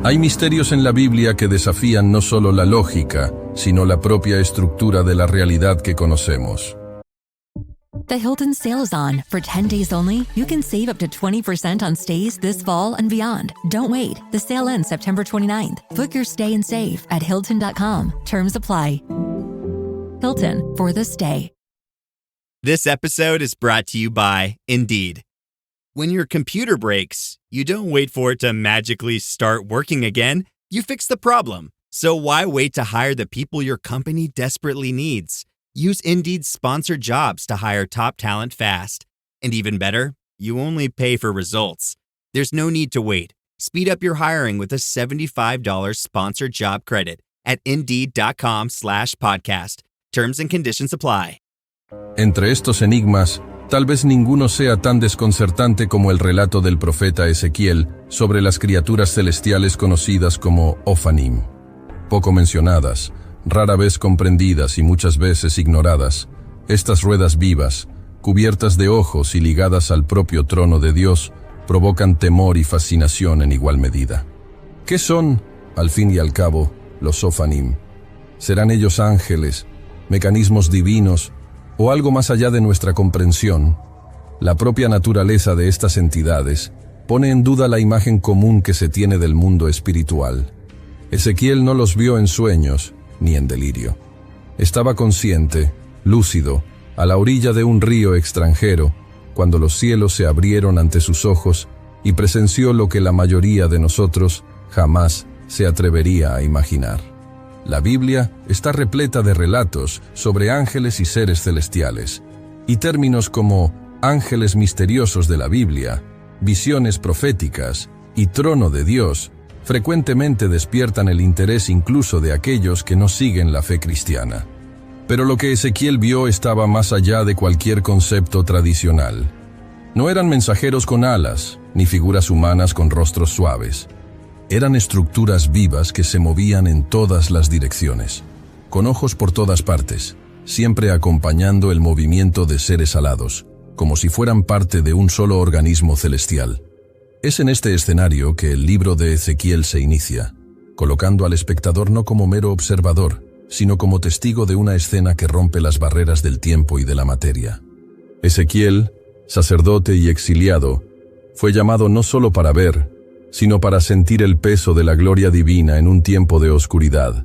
Hay misterios en la Biblia que desafían no solo la lógica, sino la propia estructura de la realidad que conocemos. The Hilton sale is on. For 10 days only, you can save up to 20% on stays this fall and beyond. Don't wait. The sale ends September 29th. Book your stay and save at Hilton.com. Terms apply. Hilton, for the stay. This episode is brought to you by Indeed. When your computer breaks, you don't wait for it to magically start working again. You fix the problem. So why wait to hire the people your company desperately needs? Use Indeed's sponsored jobs to hire top talent fast. And even better, you only pay for results. There's no need to wait. Speed up your hiring with a $75 sponsored job credit at Indeed.com/podcast. Terms and conditions apply. Entre estos enigmas, tal vez ninguno sea tan desconcertante como el relato del profeta Ezequiel sobre las criaturas celestiales conocidas como Ophanim. Poco mencionadas, rara vez comprendidas y muchas veces ignoradas, estas ruedas vivas, cubiertas de ojos y ligadas al propio trono de Dios, provocan temor y fascinación en igual medida. ¿Qué son, al fin y al cabo, los Ophanim? ¿Serán ellos ángeles, mecanismos divinos o algo más allá de nuestra comprensión? La propia naturaleza de estas entidades pone en duda la imagen común que se tiene del mundo espiritual. Ezequiel no los vio en sueños ni en delirio. Estaba consciente, lúcido, a la orilla de un río extranjero, cuando los cielos se abrieron ante sus ojos y presenció lo que la mayoría de nosotros jamás se atrevería a imaginar. La Biblia está repleta de relatos sobre ángeles y seres celestiales, y términos como ángeles misteriosos de la Biblia, visiones proféticas y trono de Dios frecuentemente despiertan el interés incluso de aquellos que no siguen la fe cristiana. Pero lo que Ezequiel vio estaba más allá de cualquier concepto tradicional. No eran mensajeros con alas, ni figuras humanas con rostros suaves. Eran estructuras vivas que se movían en todas las direcciones, con ojos por todas partes, siempre acompañando el movimiento de seres alados, como si fueran parte de un solo organismo celestial. Es en este escenario que el libro de Ezequiel se inicia, colocando al espectador no como mero observador, sino como testigo de una escena que rompe las barreras del tiempo y de la materia. Ezequiel, sacerdote y exiliado, fue llamado no solo para ver, sino para sentir el peso de la gloria divina en un tiempo de oscuridad.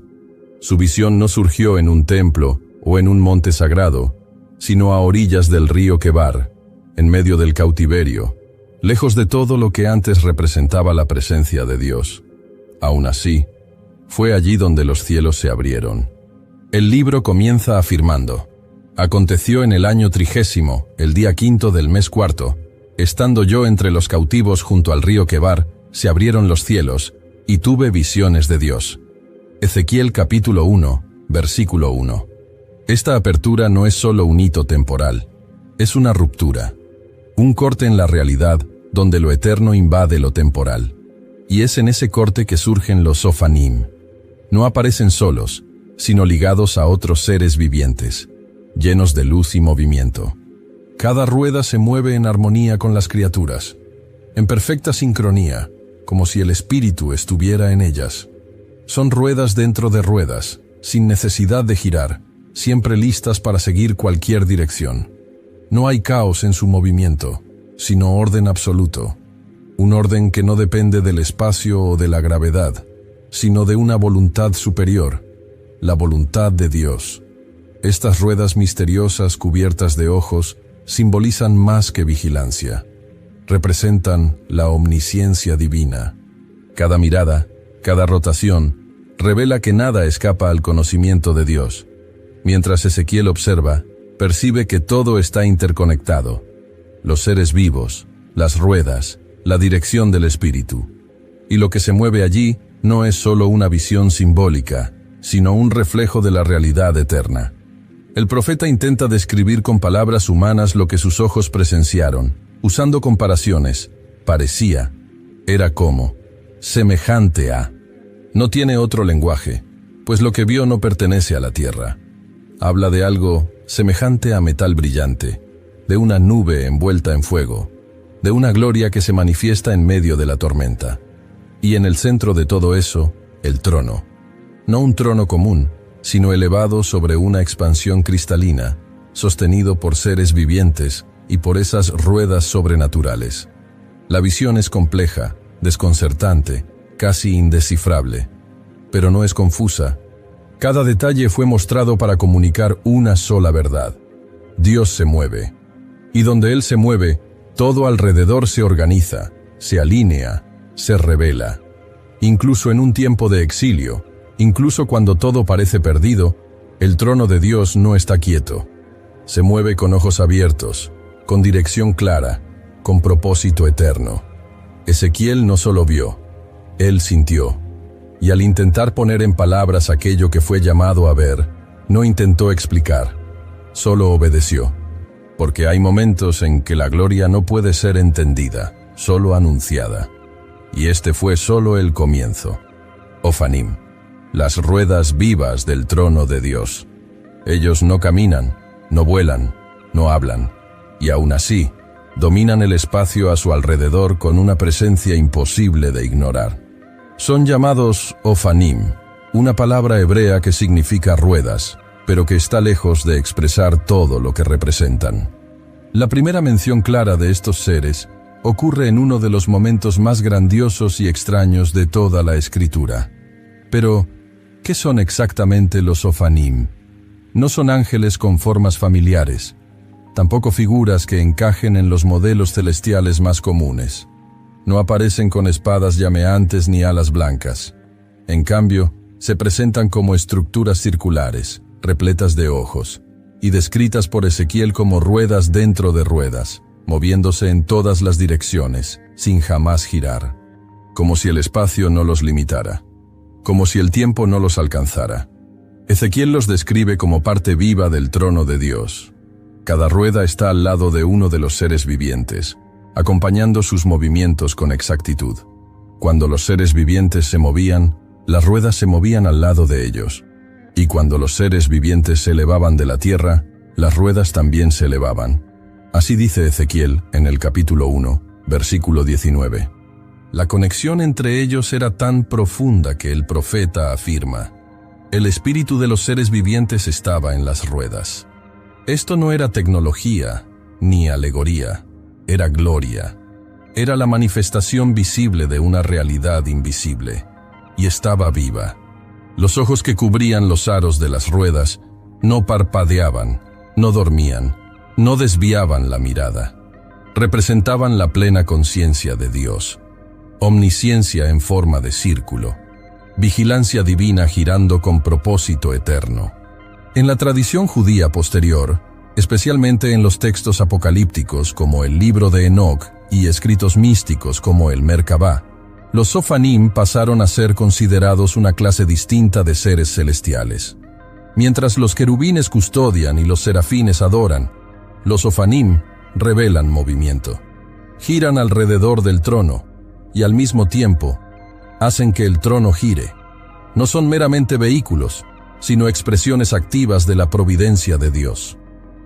Su visión no surgió en un templo o en un monte sagrado, sino a orillas del río Quebar, en medio del cautiverio, lejos de todo lo que antes representaba la presencia de Dios. Aún así, fue allí donde los cielos se abrieron. El libro comienza afirmando: aconteció en el año 30, el día 5 del mes 4, estando yo entre los cautivos junto al río Quebar, se abrieron los cielos, y tuve visiones de Dios. Ezequiel capítulo 1, versículo 1. Esta apertura no es solo un hito temporal, es una ruptura. Un corte en la realidad donde lo eterno invade lo temporal. Y es en ese corte que surgen los Ophanim. No aparecen solos, sino ligados a otros seres vivientes, llenos de luz y movimiento. Cada rueda se mueve en armonía con las criaturas, en perfecta sincronía, como si el espíritu estuviera en ellas. Son ruedas dentro de ruedas, sin necesidad de girar, siempre listas para seguir cualquier dirección. No hay caos en su movimiento, sino orden absoluto. Un orden que no depende del espacio o de la gravedad, sino de una voluntad superior, la voluntad de Dios. Estas ruedas misteriosas cubiertas de ojos simbolizan más que vigilancia. Representan la omnisciencia divina. Cada mirada, cada rotación, revela que nada escapa al conocimiento de Dios. Mientras Ezequiel observa, percibe que todo está interconectado. Los seres vivos, las ruedas, la dirección del espíritu. Y lo que se mueve allí no es solo una visión simbólica, sino un reflejo de la realidad eterna. El profeta intenta describir con palabras humanas lo que sus ojos presenciaron, usando comparaciones. Parecía, era como, semejante a. No tiene otro lenguaje, pues lo que vio no pertenece a la tierra. Habla de algo semejante a metal brillante, de una nube envuelta en fuego, de una gloria que se manifiesta en medio de la tormenta. Y en el centro de todo eso, el trono. No un trono común, sino elevado sobre una expansión cristalina, sostenido por seres vivientes y por esas ruedas sobrenaturales. La visión es compleja, desconcertante, casi indescifrable. Pero no es confusa. Cada detalle fue mostrado para comunicar una sola verdad. Dios se mueve. Y donde Él se mueve, todo alrededor se organiza, se alinea, se revela. Incluso en un tiempo de exilio, incluso cuando todo parece perdido, el trono de Dios no está quieto. Se mueve con ojos abiertos, con dirección clara, con propósito eterno. Ezequiel no solo vio, él sintió. Y al intentar poner en palabras aquello que fue llamado a ver, no intentó explicar, solo obedeció. Porque hay momentos en que la gloria no puede ser entendida, solo anunciada. Y este fue solo el comienzo. Ofanim, las ruedas vivas del trono de Dios. Ellos no caminan, no vuelan, no hablan, y aún así, dominan el espacio a su alrededor con una presencia imposible de ignorar. Son llamados Ofanim, una palabra hebrea que significa ruedas, pero que está lejos de expresar todo lo que representan. La primera mención clara de estos seres ocurre en uno de los momentos más grandiosos y extraños de toda la Escritura. Pero, ¿qué son exactamente los Ofanim? No son ángeles con formas familiares, tampoco figuras que encajen en los modelos celestiales más comunes. No aparecen con espadas llameantes ni alas blancas. En cambio, se presentan como estructuras circulares, repletas de ojos, y descritas por Ezequiel como ruedas dentro de ruedas, moviéndose en todas las direcciones, sin jamás girar. Como si el espacio no los limitara. Como si el tiempo no los alcanzara. Ezequiel los describe como parte viva del trono de Dios. Cada rueda está al lado de uno de los seres vivientes, acompañando sus movimientos con exactitud. Cuando los seres vivientes se movían, las ruedas se movían al lado de ellos. Y cuando los seres vivientes se elevaban de la tierra, las ruedas también se elevaban. Así dice Ezequiel en el capítulo 1, versículo 19. La conexión entre ellos era tan profunda que el profeta afirma: el espíritu de los seres vivientes estaba en las ruedas. Esto no era tecnología, ni alegoría, era gloria. Era la manifestación visible de una realidad invisible, y estaba viva. Los ojos que cubrían los aros de las ruedas no parpadeaban, no dormían, no desviaban la mirada. Representaban la plena conciencia de Dios, omnisciencia en forma de círculo, vigilancia divina girando con propósito eterno. En la tradición judía posterior, especialmente en los textos apocalípticos como el libro de Enoc y escritos místicos como el Merkabá, los Ofanim pasaron a ser considerados una clase distinta de seres celestiales. Mientras los querubines custodian y los serafines adoran, los Ofanim revelan movimiento. Giran alrededor del trono y al mismo tiempo hacen que el trono gire. No son meramente vehículos, sino expresiones activas de la providencia de Dios.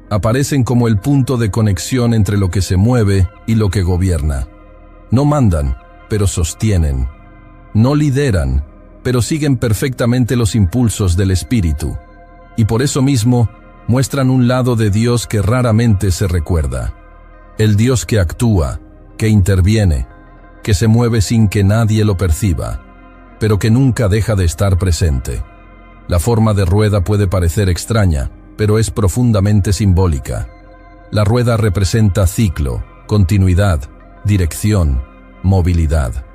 Aparecen como el punto de conexión entre lo que se mueve y lo que gobierna. No mandan, pero sostienen. No lideran, pero siguen perfectamente los impulsos del Espíritu. Y por eso mismo, muestran un lado de Dios que raramente se recuerda. El Dios que actúa, que interviene, que se mueve sin que nadie lo perciba, pero que nunca deja de estar presente. La forma de rueda puede parecer extraña, pero es profundamente simbólica. La rueda representa ciclo, continuidad, dirección, movilidad.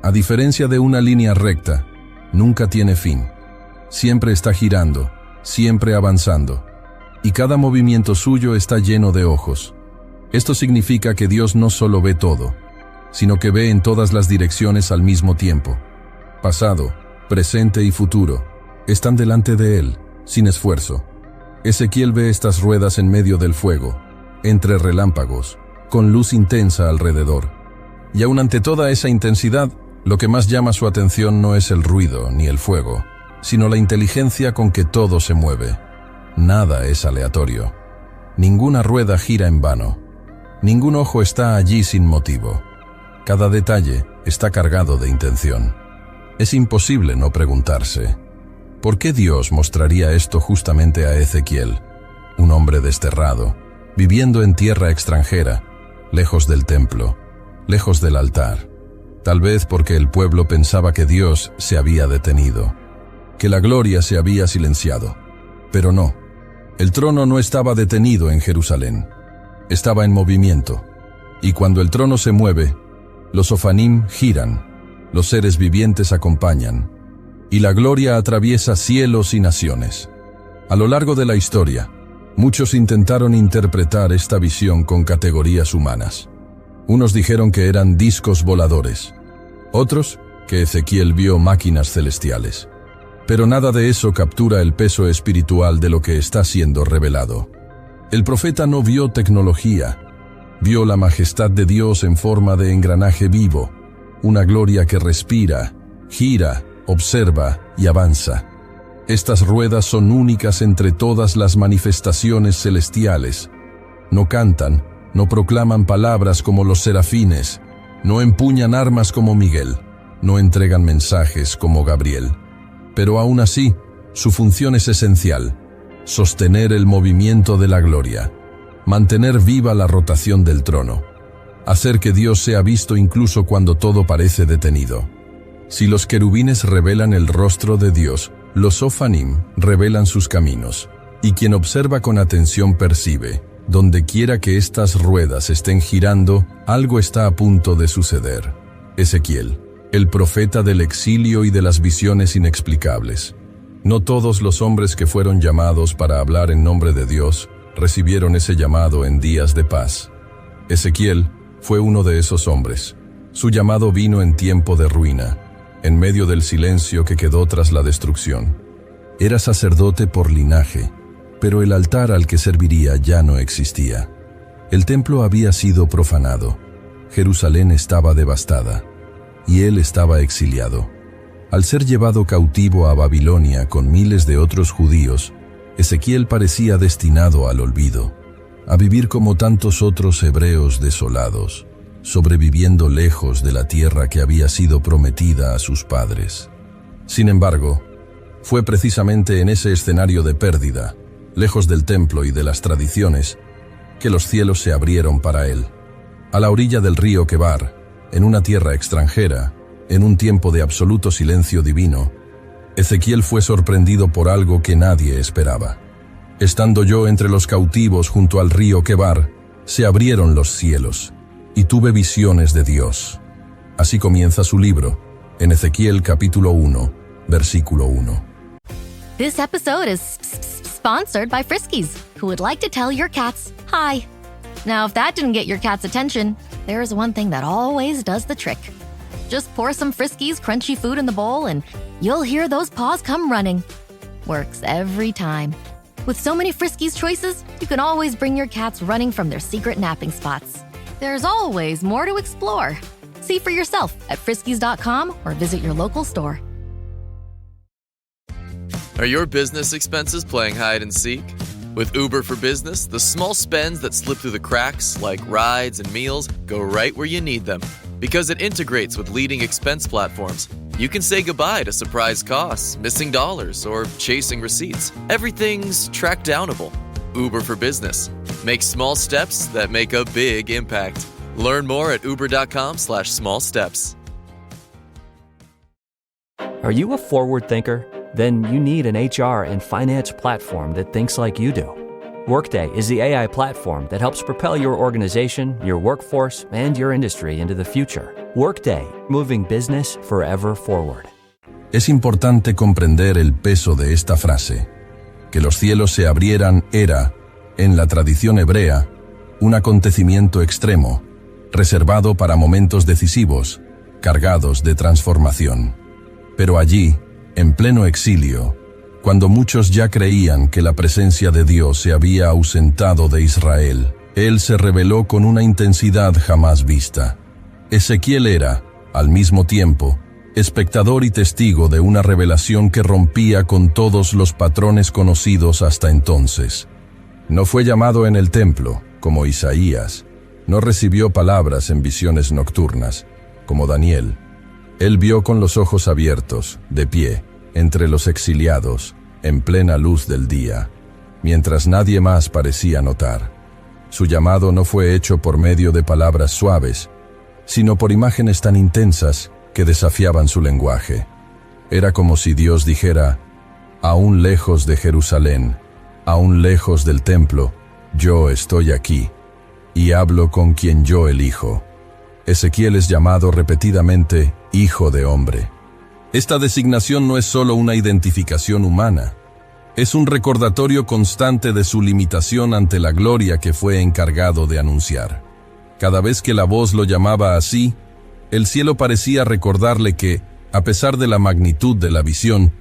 A diferencia de una línea recta, nunca tiene fin. Siempre está girando, siempre avanzando. Y cada movimiento suyo está lleno de ojos. Esto significa que Dios no solo ve todo, sino que ve en todas las direcciones al mismo tiempo. Pasado, presente y futuro están delante de Él, sin esfuerzo. Ezequiel ve estas ruedas en medio del fuego, entre relámpagos, con luz intensa alrededor. Y aun ante toda esa intensidad, lo que más llama su atención no es el ruido ni el fuego, sino la inteligencia con que todo se mueve. Nada es aleatorio. Ninguna rueda gira en vano. Ningún ojo está allí sin motivo. Cada detalle, está cargado de intención. Es imposible no preguntarse, ¿por qué Dios mostraría esto justamente a Ezequiel, un hombre desterrado, viviendo en tierra extranjera, lejos del templo, lejos del altar? Tal vez porque el pueblo pensaba que Dios se había detenido, que la gloria se había silenciado. Pero no, el trono no estaba detenido en Jerusalén, estaba en movimiento. Y cuando el trono se mueve, los Ofanim giran, los seres vivientes acompañan, y la gloria atraviesa cielos y naciones. A lo largo de la historia, muchos intentaron interpretar esta visión con categorías humanas. Unos dijeron que eran discos voladores, otros que Ezequiel vio máquinas celestiales. Pero nada de eso captura el peso espiritual de lo que está siendo revelado. El profeta no vio tecnología, vio la majestad de Dios en forma de engranaje vivo, una gloria que respira, gira, observa y avanza. Estas ruedas son únicas entre todas las manifestaciones celestiales. No cantan, no proclaman palabras como los serafines, no empuñan armas como Miguel, no entregan mensajes como Gabriel. Pero aún así, su función es esencial: sostener el movimiento de la gloria, mantener viva la rotación del trono, hacer que Dios sea visto incluso cuando todo parece detenido. Si los querubines revelan el rostro de Dios, los Ofanim revelan sus caminos, y quien observa con atención percibe, donde quiera que estas ruedas estén girando, algo está a punto de suceder. Ezequiel, el profeta del exilio y de las visiones inexplicables. No todos los hombres que fueron llamados para hablar en nombre de Dios recibieron ese llamado en días de paz. Ezequiel fue uno de esos hombres. Su llamado vino en tiempo de ruina, en medio del silencio que quedó tras la destrucción. Era sacerdote por linaje, pero el altar al que serviría ya no existía. El templo había sido profanado, Jerusalén estaba devastada, y él estaba exiliado. Al ser llevado cautivo a Babilonia con miles de otros judíos, Ezequiel parecía destinado al olvido, a vivir como tantos otros hebreos desolados, sobreviviendo lejos de la tierra que había sido prometida a sus padres. Sin embargo, fue precisamente en ese escenario de pérdida, lejos del templo y de las tradiciones, que los cielos se abrieron para él. A la orilla del río Quebar, en una tierra extranjera, en un tiempo de absoluto silencio divino, Ezequiel fue sorprendido por algo que nadie esperaba. Estando yo entre los cautivos junto al río Quebar, se abrieron los cielos, y tuve visiones de Dios. Así comienza su libro, en Ezequiel capítulo 1, versículo 1. This episode is sponsored by Friskies, who would like to tell your cats hi. Now, if that didn't get your cat's attention, there is one thing that always does the trick. Just pour some Friskies crunchy food in the bowl and you'll hear those paws come running. Works every time. With so many Friskies choices, you can always bring your cats running from their secret napping spots. There's always more to explore. See for yourself at friskies.com or visit your local store. Are your business expenses playing hide and seek? With Uber for Business, the small spends that slip through the cracks, like rides and meals, go right where you need them. Because it integrates with leading expense platforms, you can say goodbye to surprise costs, missing dollars, or chasing receipts. Everything's track downable. Uber for Business. Make small steps that make a big impact. Learn more at uber.com/small steps. Are you a forward thinker? Then you need an HR and finance platform that thinks like you do. Workday is the AI platform that helps propel your organization, your workforce, and your industry into the future. Workday, moving business forever forward. Es importante comprender el peso de esta frase. Que los cielos se abrieran era, en la tradición hebrea, un acontecimiento extremo, reservado para momentos decisivos, cargados de transformación. Pero allí, en pleno exilio, cuando muchos ya creían que la presencia de Dios se había ausentado de Israel, Él se reveló con una intensidad jamás vista. Ezequiel era, al mismo tiempo, espectador y testigo de una revelación que rompía con todos los patrones conocidos hasta entonces. No fue llamado en el templo, como Isaías, no recibió palabras en visiones nocturnas, como Daniel. Él vio con los ojos abiertos, de pie, entre los exiliados, en plena luz del día, mientras nadie más parecía notar. Su llamado no fue hecho por medio de palabras suaves, sino por imágenes tan intensas que desafiaban su lenguaje. Era como si Dios dijera: aún lejos de Jerusalén, aún lejos del templo, yo estoy aquí, y hablo con quien yo elijo. Ezequiel es llamado repetidamente Hijo de Hombre. Esta designación no es solo una identificación humana, es un recordatorio constante de su limitación ante la gloria que fue encargado de anunciar. Cada vez que la voz lo llamaba así, el cielo parecía recordarle que, a pesar de la magnitud de la visión,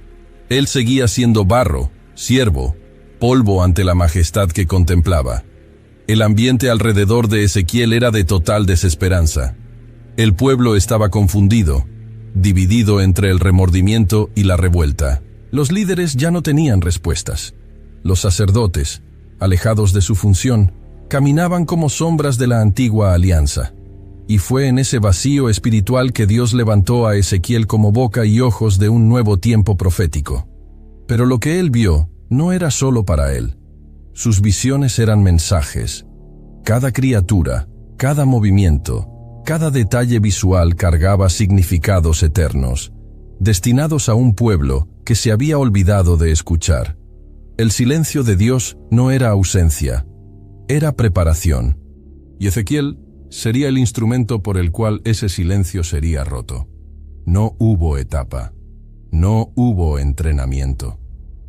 él seguía siendo barro, siervo, polvo ante la majestad que contemplaba. El ambiente alrededor de Ezequiel era de total desesperanza. El pueblo estaba confundido, dividido entre el remordimiento y la revuelta. Los líderes ya no tenían respuestas. Los sacerdotes, alejados de su función, caminaban como sombras de la antigua alianza. Y fue en ese vacío espiritual que Dios levantó a Ezequiel como boca y ojos de un nuevo tiempo profético. Pero lo que él vio no era solo para él. Sus visiones eran mensajes. Cada criatura, cada movimiento, cada detalle visual cargaba significados eternos, destinados a un pueblo que se había olvidado de escuchar. El silencio de Dios no era ausencia, era preparación. Y Ezequiel sería el instrumento por el cual ese silencio sería roto. No hubo etapa, no hubo entrenamiento.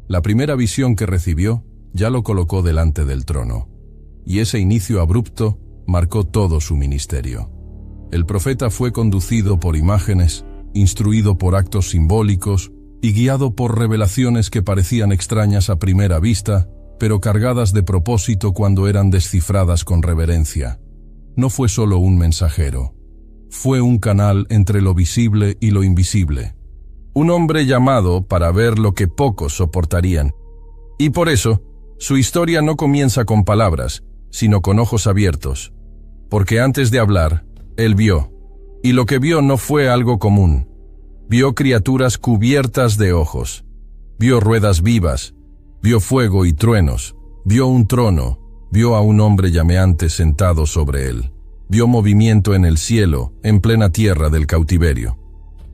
La primera visión que recibió ya lo colocó delante del trono, y ese inicio abrupto marcó todo su ministerio. El profeta fue conducido por imágenes, instruido por actos simbólicos y guiado por revelaciones que parecían extrañas a primera vista, pero cargadas de propósito cuando eran descifradas con reverencia. No fue solo un mensajero, fue un canal entre lo visible y lo invisible. Un hombre llamado para ver lo que pocos soportarían. Y por eso, su historia no comienza con palabras, sino con ojos abiertos. Porque antes de hablar, él vio. Y lo que vio no fue algo común. Vio criaturas cubiertas de ojos. Vio ruedas vivas. Vio fuego y truenos. Vio un trono. Vio a un hombre llameante sentado sobre él. Vio movimiento en el cielo, en plena tierra del cautiverio.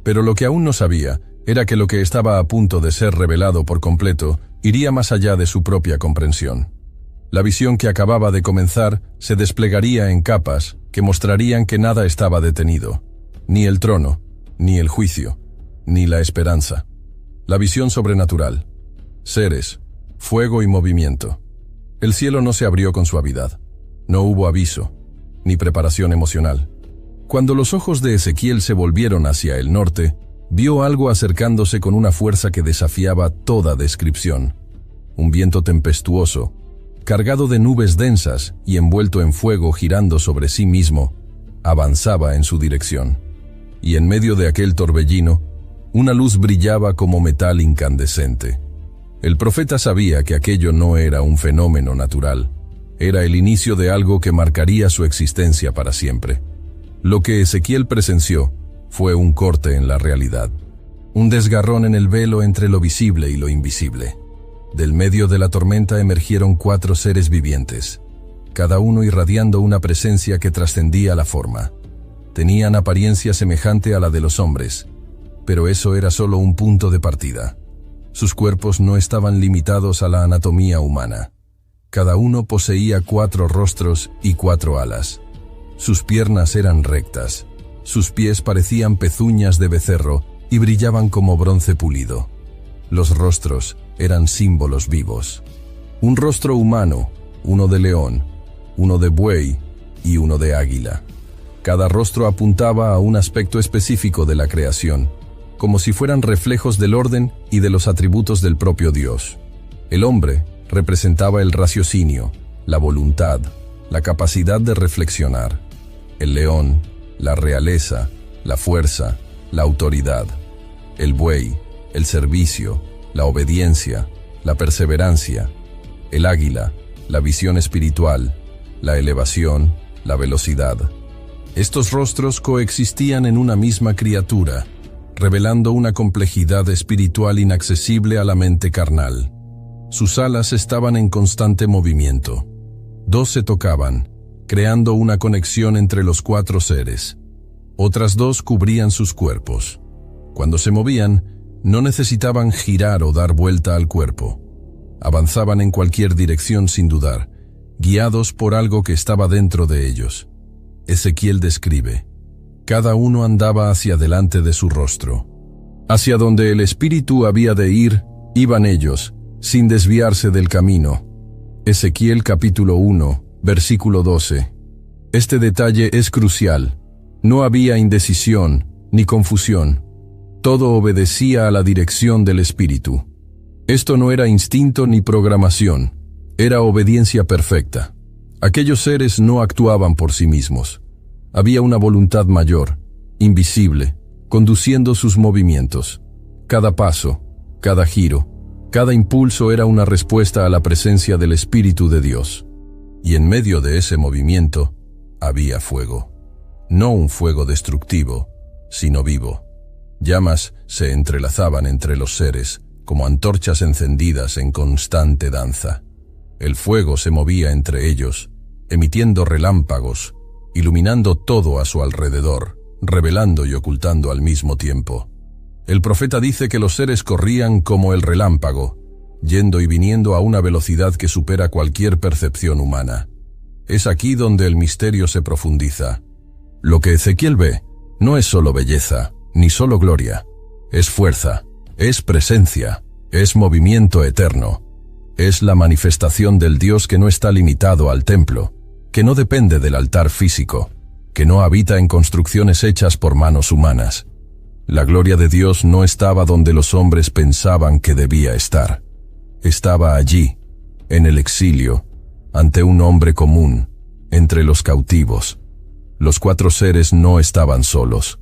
Pero lo que aún no sabía era que lo que estaba a punto de ser revelado por completo iría más allá de su propia comprensión. La visión que acababa de comenzar se desplegaría en capas que mostrarían que nada estaba detenido, ni el trono, ni el juicio, ni la esperanza. La visión sobrenatural, seres, fuego y movimiento. El cielo no se abrió con suavidad, no hubo aviso, ni preparación emocional. Cuando los ojos de Ezequiel se volvieron hacia el norte, vio algo acercándose con una fuerza que desafiaba toda descripción. Un viento tempestuoso, cargado de nubes densas y envuelto en fuego girando sobre sí mismo, avanzaba en su dirección. Y en medio de aquel torbellino, una luz brillaba como metal incandescente. El profeta sabía que aquello no era un fenómeno natural, era el inicio de algo que marcaría su existencia para siempre. Lo que Ezequiel presenció fue un corte en la realidad, un desgarrón en el velo entre lo visible y lo invisible. Del medio de la tormenta emergieron 4 seres vivientes, cada uno irradiando una presencia que trascendía la forma. Tenían apariencia semejante a la de los hombres, pero eso era solo un punto de partida. Sus cuerpos no estaban limitados a la anatomía humana. Cada uno poseía 4 rostros y 4 alas. Sus piernas eran rectas, sus pies parecían pezuñas de becerro y brillaban como bronce pulido. Los rostros eran símbolos vivos. Un rostro humano, uno de león, uno de buey y uno de águila. Cada rostro apuntaba a un aspecto específico de la creación, como si fueran reflejos del orden y de los atributos del propio Dios. El hombre representaba el raciocinio, la voluntad, la capacidad de reflexionar. El león, la realeza, la fuerza, la autoridad. El buey, el servicio, la obediencia, la perseverancia. El águila, la visión espiritual, la elevación, la velocidad. Estos rostros coexistían en una misma criatura, revelando una complejidad espiritual inaccesible a la mente carnal. Sus alas estaban en constante movimiento. Dos se tocaban, creando una conexión entre los cuatro seres. Otras dos cubrían sus cuerpos. Cuando se movían, no necesitaban girar o dar vuelta al cuerpo. Avanzaban en cualquier dirección sin dudar, guiados por algo que estaba dentro de ellos. Ezequiel describe: cada uno andaba hacia delante de su rostro. Hacia donde el espíritu había de ir, iban ellos, sin desviarse del camino. Ezequiel capítulo 1, versículo 12. Este detalle es crucial. No había indecisión ni confusión. Todo obedecía a la dirección del espíritu. Esto no era instinto ni programación, era obediencia perfecta. Aquellos seres no actuaban por sí mismos. Había una voluntad mayor, invisible, conduciendo sus movimientos. Cada paso, cada giro, cada impulso era una respuesta a la presencia del Espíritu de Dios. Y en medio de ese movimiento había fuego. No un fuego destructivo, sino vivo. Llamas se entrelazaban entre los seres, como antorchas encendidas en constante danza. El fuego se movía entre ellos, emitiendo relámpagos, iluminando todo a su alrededor, revelando y ocultando al mismo tiempo. El profeta dice que los seres corrían como el relámpago, yendo y viniendo a una velocidad que supera cualquier percepción humana. Es aquí donde el misterio se profundiza. Lo que Ezequiel ve no es solo belleza, ni solo gloria. Es fuerza, es presencia, es movimiento eterno. Es la manifestación del Dios que no está limitado al templo, que no depende del altar físico, que no habita en construcciones hechas por manos humanas. La gloria de Dios no estaba donde los hombres pensaban que debía estar. Estaba allí, en el exilio, ante un hombre común, entre los cautivos. Los cuatro seres no estaban solos.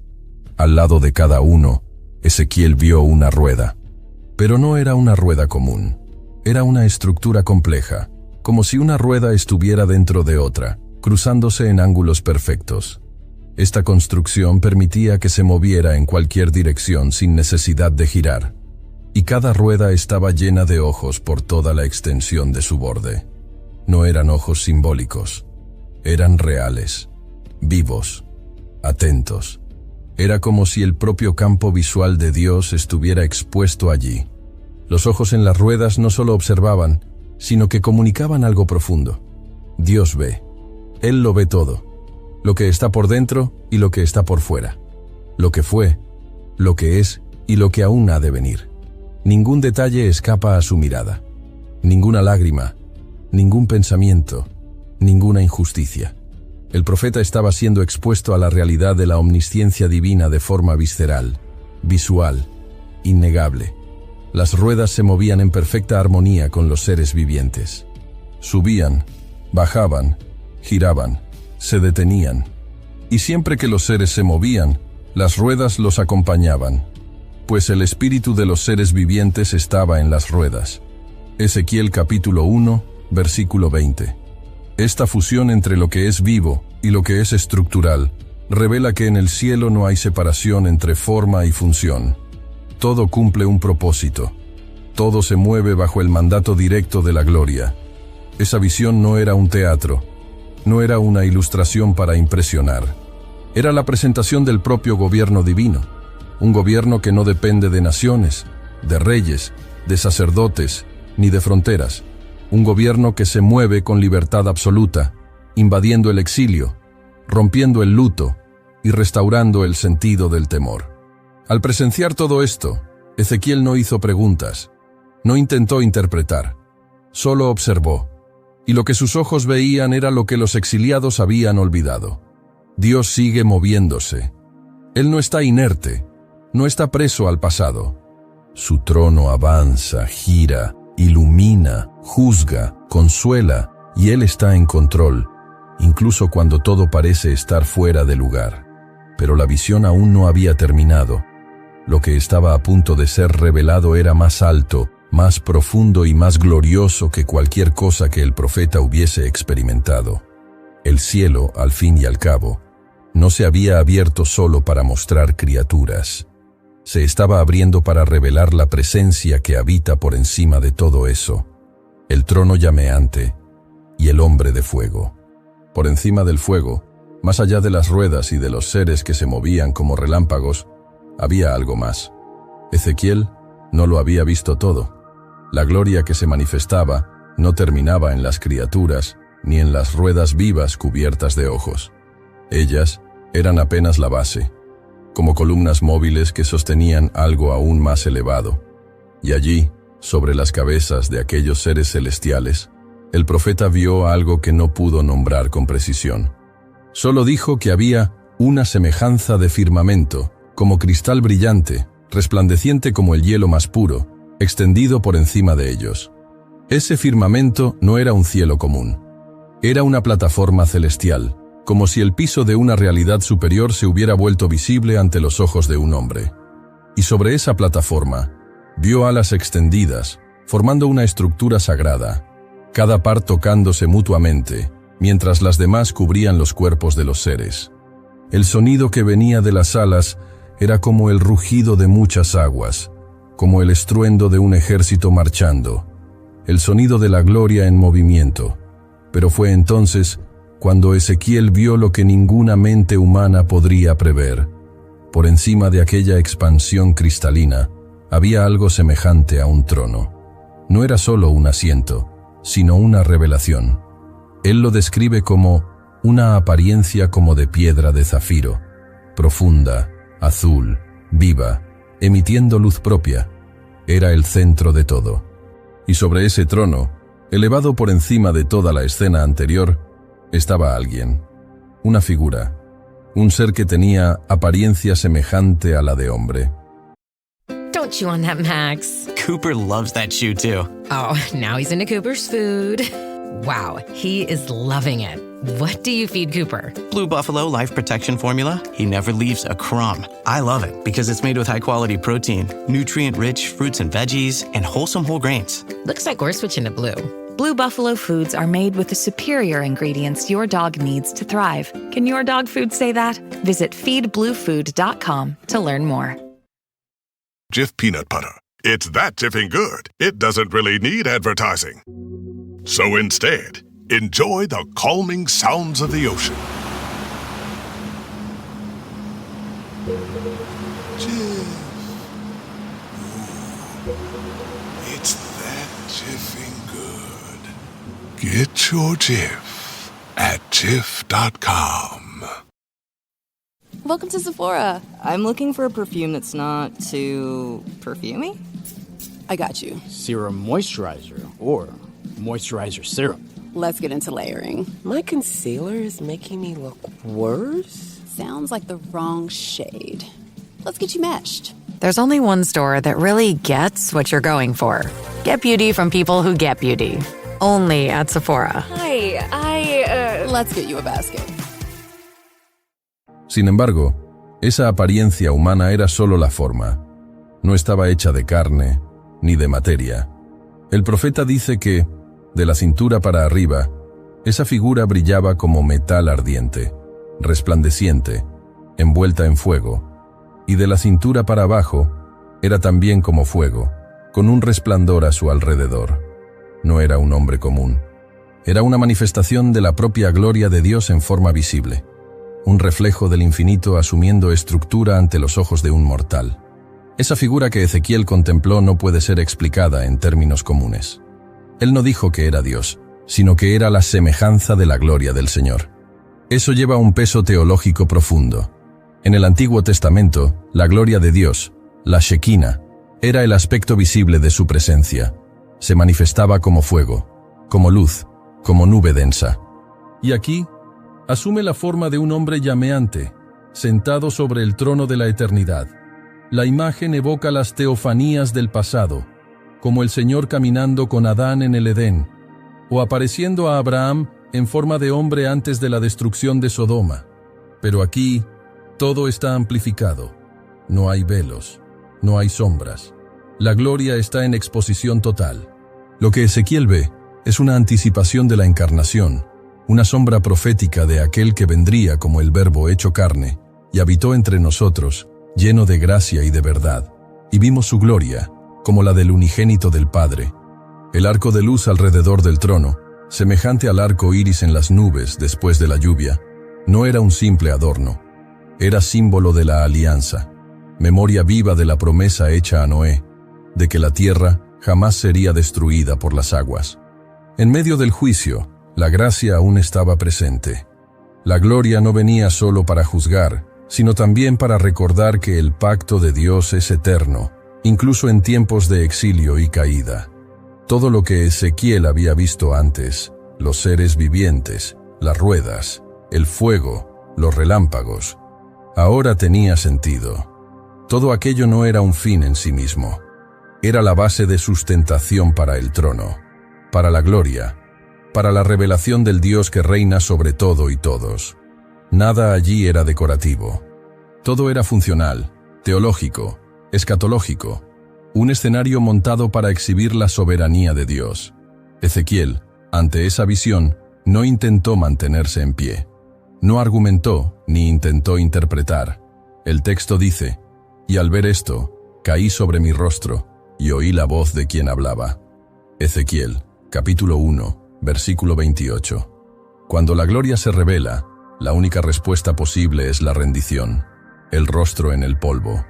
Al lado de cada uno, Ezequiel vio una rueda. Pero no era una rueda común. Era una estructura compleja, como si una rueda estuviera dentro de otra, cruzándose en ángulos perfectos. Esta construcción permitía que se moviera en cualquier dirección sin necesidad de girar, y cada rueda estaba llena de ojos por toda la extensión de su borde. No eran ojos simbólicos, eran reales, vivos, atentos. Era como si el propio campo visual de Dios estuviera expuesto allí. Los ojos en las ruedas no solo observaban, sino que comunicaban algo profundo. Dios ve. Él lo ve todo. Lo que está por dentro y lo que está por fuera. Lo que fue, lo que es y lo que aún ha de venir. Ningún detalle escapa a su mirada. Ninguna lágrima, ningún pensamiento, ninguna injusticia. El profeta estaba siendo expuesto a la realidad de la omnisciencia divina de forma visceral, visual, innegable. Las ruedas se movían en perfecta armonía con los seres vivientes. Subían, bajaban, giraban, se detenían. Y siempre que los seres se movían, las ruedas los acompañaban, pues el espíritu de los seres vivientes estaba en las ruedas. Ezequiel capítulo 1, versículo 20. Esta fusión entre lo que es vivo y lo que es estructural revela que en el cielo no hay separación entre forma y función. Todo cumple un propósito. Todo se mueve bajo el mandato directo de la gloria. Esa visión no era un teatro, no era una ilustración para impresionar. Era la presentación del propio gobierno divino, un gobierno que no depende de naciones, de reyes, de sacerdotes, ni de fronteras. Un gobierno que se mueve con libertad absoluta, invadiendo el exilio, rompiendo el luto y restaurando el sentido del temor. Al presenciar todo esto, Ezequiel no hizo preguntas, no intentó interpretar, solo observó, y lo que sus ojos veían era lo que los exiliados habían olvidado. Dios sigue moviéndose. Él no está inerte, no está preso al pasado. Su trono avanza, gira, ilumina, juzga, consuela, y Él está en control, incluso cuando todo parece estar fuera de lugar. Pero la visión aún no había terminado. Lo que estaba a punto de ser revelado era más alto, más profundo y más glorioso que cualquier cosa que el profeta hubiese experimentado. El cielo, al fin y al cabo, no se había abierto solo para mostrar criaturas. Se estaba abriendo para revelar la presencia que habita por encima de todo eso, el trono llameante y el hombre de fuego. Por encima del fuego, más allá de las ruedas y de los seres que se movían como relámpagos, había algo más. Ezequiel no lo había visto todo. La gloria que se manifestaba no terminaba en las criaturas ni en las ruedas vivas cubiertas de ojos. Ellas eran apenas la base, como columnas móviles que sostenían algo aún más elevado. Y allí, sobre las cabezas de aquellos seres celestiales, el profeta vio algo que no pudo nombrar con precisión. Solo dijo que había una semejanza de firmamento, como cristal brillante, resplandeciente como el hielo más puro, extendido por encima de ellos. Ese firmamento no era un cielo común. Era una plataforma celestial, como si el piso de una realidad superior se hubiera vuelto visible ante los ojos de un hombre. Y sobre esa plataforma, vio alas extendidas, formando una estructura sagrada, cada par tocándose mutuamente, mientras las demás cubrían los cuerpos de los seres. El sonido que venía de las alas era como el rugido de muchas aguas, como el estruendo de un ejército marchando, el sonido de la gloria en movimiento. Pero fue entonces cuando Ezequiel vio lo que ninguna mente humana podría prever. Por encima de aquella expansión cristalina, había algo semejante a un trono. No era solo un asiento, sino una revelación. Él lo describe como una apariencia como de piedra de zafiro, profunda, azul, viva, emitiendo luz propia. Era el centro de todo. Y sobre ese trono, elevado por encima de toda la escena anterior, estaba alguien, una figura, un ser que tenía apariencia semejante a la de hombre. Don't chew on that, Max. Cooper loves that shoe too. Oh, now he's into Cooper's food. Wow, he is loving it. What do you feed Cooper? Blue Buffalo Life Protection Formula. He never leaves a crumb. I love it because it's made with high-quality protein, nutrient-rich fruits and veggies, and wholesome whole grains. Looks like we're switching to Blue. Blue Buffalo foods are made with the superior ingredients your dog needs to thrive. Can your dog food say that? Visit feedbluefood.com to learn more. Jif peanut butter. It's that jiffing good, it doesn't really need advertising. So instead, enjoy the calming sounds of the ocean. Jif. Ooh, it's that jiffing good. Get your Jif at Jif.com. Welcome to Sephora. I'm looking for a perfume that's not too perfumey. I got you. Serum moisturizer or moisturizer serum. Let's get into layering. My concealer is making me look worse. Sounds like the wrong shade. Let's get you matched. There's only one store that really gets what you're going for. Get beauty from people who get beauty. Only at Sephora. Hi, let's get you a basket. Sin embargo, esa apariencia humana era solo la forma. No estaba hecha de carne ni de materia. El profeta dice que, de la cintura para arriba, esa figura brillaba como metal ardiente, resplandeciente, envuelta en fuego, y de la cintura para abajo, era también como fuego, con un resplandor a su alrededor. No era un hombre común. Era una manifestación de la propia gloria de Dios en forma visible, un reflejo del infinito asumiendo estructura ante los ojos de un mortal. Esa figura que Ezequiel contempló no puede ser explicada en términos comunes. Él no dijo que era Dios, sino que era la semejanza de la gloria del Señor. Eso lleva un peso teológico profundo. En el Antiguo Testamento, la gloria de Dios, la Shekinah, era el aspecto visible de su presencia. Se manifestaba como fuego, como luz, como nube densa. Y aquí, asume la forma de un hombre llameante, sentado sobre el trono de la eternidad. La imagen evoca las teofanías del pasado, como el Señor caminando con Adán en el Edén, o apareciendo a Abraham en forma de hombre antes de la destrucción de Sodoma. Pero aquí, todo está amplificado. No hay velos, no hay sombras. La gloria está en exposición total. Lo que Ezequiel ve es una anticipación de la encarnación, una sombra profética de aquel que vendría como el Verbo hecho carne, y habitó entre nosotros, lleno de gracia y de verdad, y vimos su gloria, como la del unigénito del Padre. El arco de luz alrededor del trono, semejante al arco iris en las nubes después de la lluvia, no era un simple adorno, era símbolo de la alianza, memoria viva de la promesa hecha a Noé, de que la tierra jamás sería destruida por las aguas. En medio del juicio, la gracia aún estaba presente. La gloria no venía solo para juzgar, sino también para recordar que el pacto de Dios es eterno, incluso en tiempos de exilio y caída. Todo lo que Ezequiel había visto antes, los seres vivientes, las ruedas, el fuego, los relámpagos, ahora tenía sentido. Todo aquello no era un fin en sí mismo. Era la base de sustentación para el trono, para la gloria, para la revelación del Dios que reina sobre todo y todos. Nada allí era decorativo. Todo era funcional, teológico, escatológico, un escenario montado para exhibir la soberanía de Dios. Ezequiel, ante esa visión, no intentó mantenerse en pie. No argumentó ni intentó interpretar. El texto dice: «Y al ver esto, caí sobre mi rostro, y oí la voz de quien hablaba». Ezequiel, capítulo 1, versículo 28. Cuando la gloria se revela, la única respuesta posible es la rendición, el rostro en el polvo,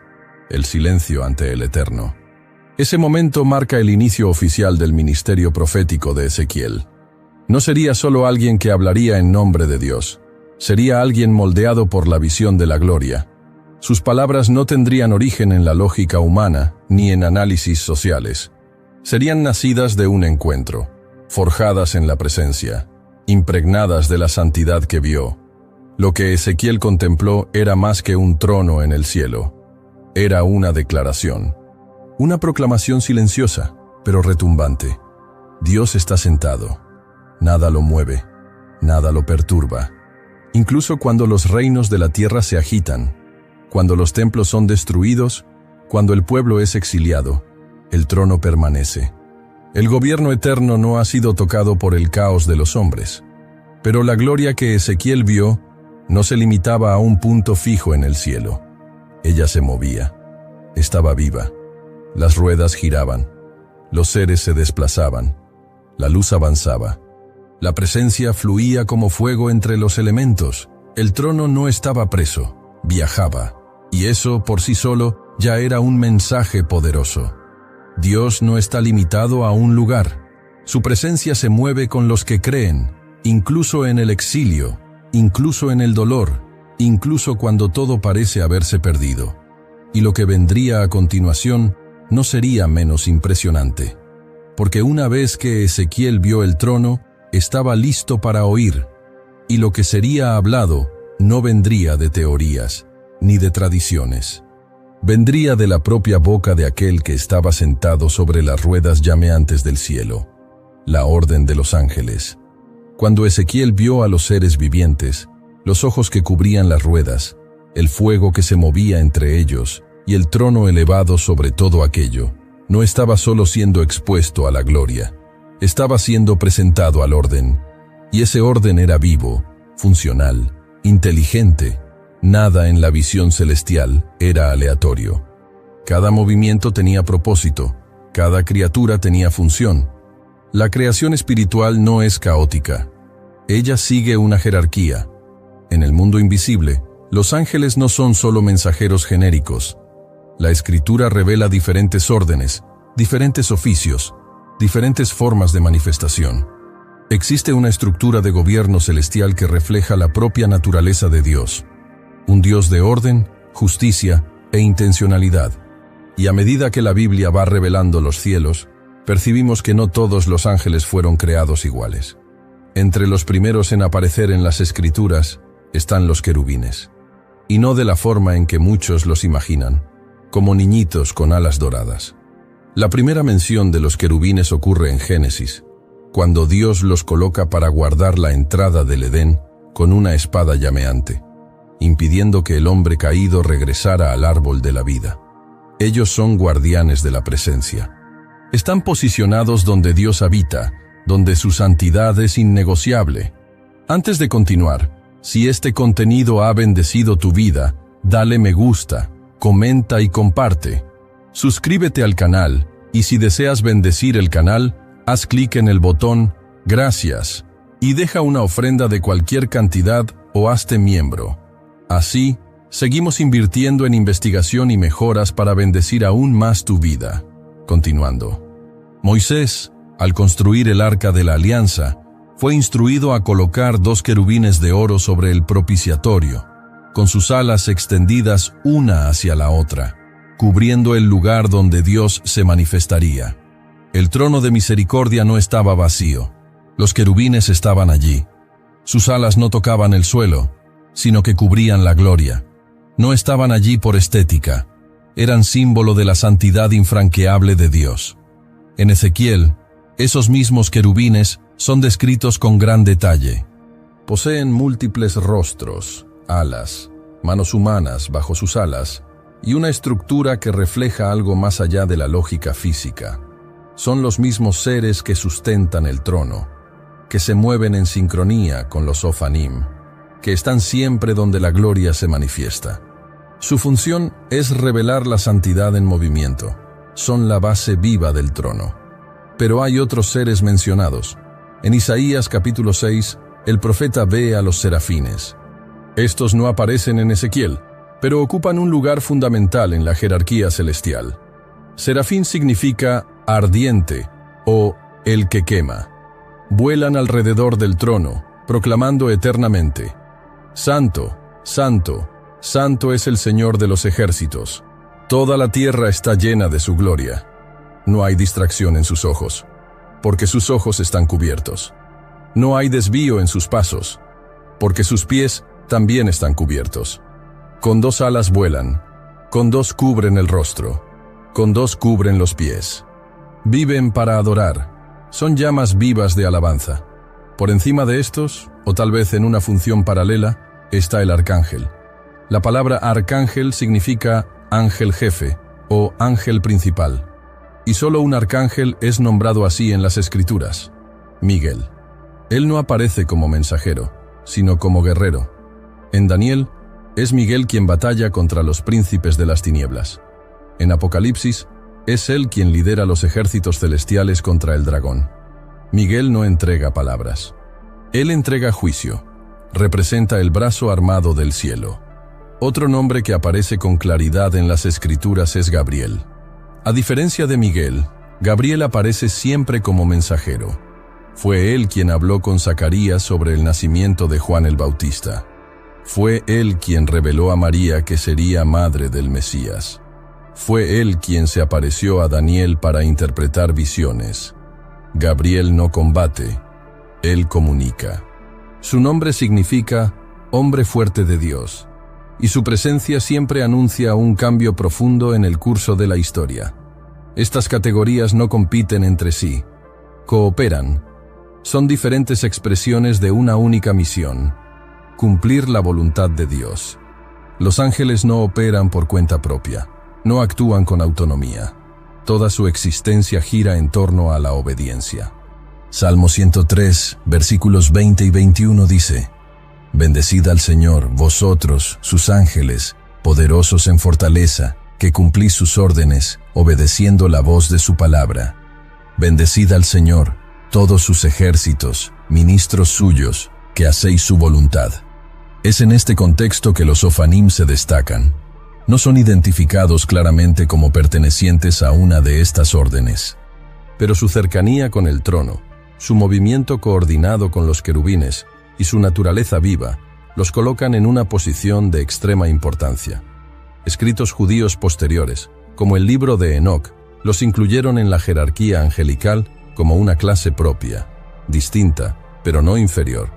el silencio ante el Eterno. Ese momento marca el inicio oficial del ministerio profético de Ezequiel. No sería solo alguien que hablaría en nombre de Dios, sería alguien moldeado por la visión de la gloria. Sus palabras no tendrían origen en la lógica humana ni en análisis sociales. Serían nacidas de un encuentro, forjadas en la presencia, impregnadas de la santidad que vio. Lo que Ezequiel contempló era más que un trono en el cielo. Era una declaración, una proclamación silenciosa, pero retumbante. Dios está sentado. Nada lo mueve, nada lo perturba. Incluso cuando los reinos de la tierra se agitan, cuando los templos son destruidos, cuando el pueblo es exiliado, el trono permanece. El gobierno eterno no ha sido tocado por el caos de los hombres. Pero la gloria que Ezequiel vio no se limitaba a un punto fijo en el cielo. Ella se movía, estaba viva. Las ruedas giraban, los seres se desplazaban, la luz avanzaba. La presencia fluía como fuego entre los elementos. El trono no estaba preso, viajaba. Y eso, por sí solo, ya era un mensaje poderoso. Dios no está limitado a un lugar. Su presencia se mueve con los que creen, incluso en el exilio, incluso en el dolor, incluso cuando todo parece haberse perdido. Y lo que vendría a continuación no sería menos impresionante. Porque una vez que Ezequiel vio el trono, estaba listo para oír, y lo que sería hablado no vendría de teorías, ni de tradiciones. Vendría de la propia boca de aquel que estaba sentado sobre las ruedas llameantes del cielo, la orden de los ángeles. Cuando Ezequiel vio a los seres vivientes, los ojos que cubrían las ruedas, el fuego que se movía entre ellos, y el trono elevado sobre todo aquello, no estaba solo siendo expuesto a la gloria, estaba siendo presentado al orden, y ese orden era vivo, funcional, inteligente. Nada en la visión celestial era aleatorio. Cada movimiento tenía propósito, cada criatura tenía función. La creación espiritual no es caótica. Ella sigue una jerarquía. En el mundo invisible, los ángeles no son solo mensajeros genéricos. La Escritura revela diferentes órdenes, diferentes oficios, diferentes formas de manifestación. Existe una estructura de gobierno celestial que refleja la propia naturaleza de Dios. Un Dios de orden, justicia e intencionalidad. Y a medida que la Biblia va revelando los cielos, percibimos que no todos los ángeles fueron creados iguales. Entre los primeros en aparecer en las Escrituras están los querubines. Y no de la forma en que muchos los imaginan, como niñitos con alas doradas. La primera mención de los querubines ocurre en Génesis, cuando Dios los coloca para guardar la entrada del Edén con una espada llameante, impidiendo que el hombre caído regresara al árbol de la vida. Ellos son guardianes de la presencia. Están posicionados donde Dios habita, donde su santidad es innegociable. Antes de continuar, si este contenido ha bendecido tu vida, dale me gusta, comenta y comparte. Suscríbete al canal y si deseas bendecir el canal, haz clic en el botón Gracias y deja una ofrenda de cualquier cantidad o hazte miembro. Así, seguimos invirtiendo en investigación y mejoras para bendecir aún más tu vida. Continuando. Moisés, al construir el Arca de la Alianza, fue instruido a colocar 2 querubines de oro sobre el propiciatorio, con sus alas extendidas una hacia la otra, cubriendo el lugar donde Dios se manifestaría. El trono de misericordia no estaba vacío. Los querubines estaban allí. Sus alas no tocaban el suelo, sino que cubrían la gloria. No estaban allí por estética. Eran símbolo de la santidad infranqueable de Dios. En Ezequiel, esos mismos querubines son descritos con gran detalle. Poseen múltiples rostros, alas, manos humanas bajo sus alas y una estructura que refleja algo más allá de la lógica física. Son los mismos seres que sustentan el trono, que se mueven en sincronía con los Ofanim, que están siempre donde la gloria se manifiesta. Su función es revelar la santidad en movimiento. Son la base viva del trono. Pero hay otros seres mencionados. En Isaías capítulo 6, el profeta ve a los serafines. Estos no aparecen en Ezequiel, pero ocupan un lugar fundamental en la jerarquía celestial. Serafín significa ardiente o el que quema. Vuelan alrededor del trono, proclamando eternamente: Santo, Santo, Santo es el Señor de los ejércitos. Toda la tierra está llena de su gloria. No hay distracción en sus ojos, porque sus ojos están cubiertos. No hay desvío en sus pasos, porque sus pies también están cubiertos. Con 2 alas vuelan, con 2 cubren el rostro, con 2 cubren los pies. Viven para adorar. Son llamas vivas de alabanza. Por encima de estos, o tal vez en una función paralela, está el arcángel. La palabra arcángel significa ángel jefe o ángel principal. Y solo un arcángel es nombrado así en las Escrituras: Miguel. Él no aparece como mensajero, sino como guerrero. En Daniel, es Miguel quien batalla contra los príncipes de las tinieblas. En Apocalipsis, es él quien lidera los ejércitos celestiales contra el dragón. Miguel no entrega palabras. Él entrega juicio. Representa el brazo armado del cielo. Otro nombre que aparece con claridad en las Escrituras es Gabriel. A diferencia de Miguel, Gabriel aparece siempre como mensajero. Fue él quien habló con Zacarías sobre el nacimiento de Juan el Bautista. Fue él quien reveló a María que sería madre del Mesías. Fue él quien se apareció a Daniel para interpretar visiones. Gabriel no combate, él comunica. Su nombre significa hombre fuerte de Dios, y su presencia siempre anuncia un cambio profundo en el curso de la historia. Estas categorías no compiten entre sí, cooperan. Son diferentes expresiones de una única misión: cumplir la voluntad de Dios. Los ángeles no operan por cuenta propia. No actúan con autonomía. Toda su existencia gira en torno a la obediencia. Salmo 103, versículos 20 y 21 dice: Bendecid al Señor, vosotros, sus ángeles, poderosos en fortaleza, que cumplís sus órdenes, obedeciendo la voz de su palabra. Bendecid al Señor, todos sus ejércitos, ministros suyos, que hacéis su voluntad. Es en este contexto que los Ofanim se destacan. No son identificados claramente como pertenecientes a una de estas órdenes, pero su cercanía con el trono, su movimiento coordinado con los querubines y su naturaleza viva los colocan en una posición de extrema importancia. Escritos judíos posteriores, como el libro de Enoc, los incluyeron en la jerarquía angelical como una clase propia, distinta, pero no inferior.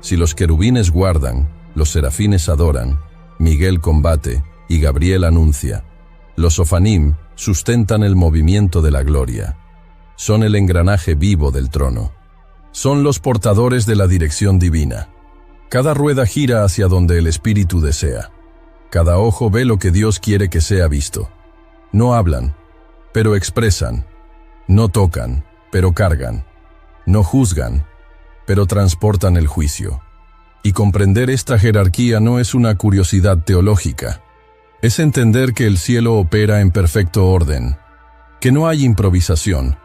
Si los querubines guardan, los serafines adoran, Miguel combate y Gabriel anuncia. Los Ofanim sustentan el movimiento de la gloria. Son el engranaje vivo del trono. Son los portadores de la dirección divina. Cada rueda gira hacia donde el Espíritu desea. Cada ojo ve lo que Dios quiere que sea visto. No hablan, pero expresan. No tocan, pero cargan. No juzgan, pero transportan el juicio. Y comprender esta jerarquía no es una curiosidad teológica. Es entender que el cielo opera en perfecto orden, que no hay improvisación,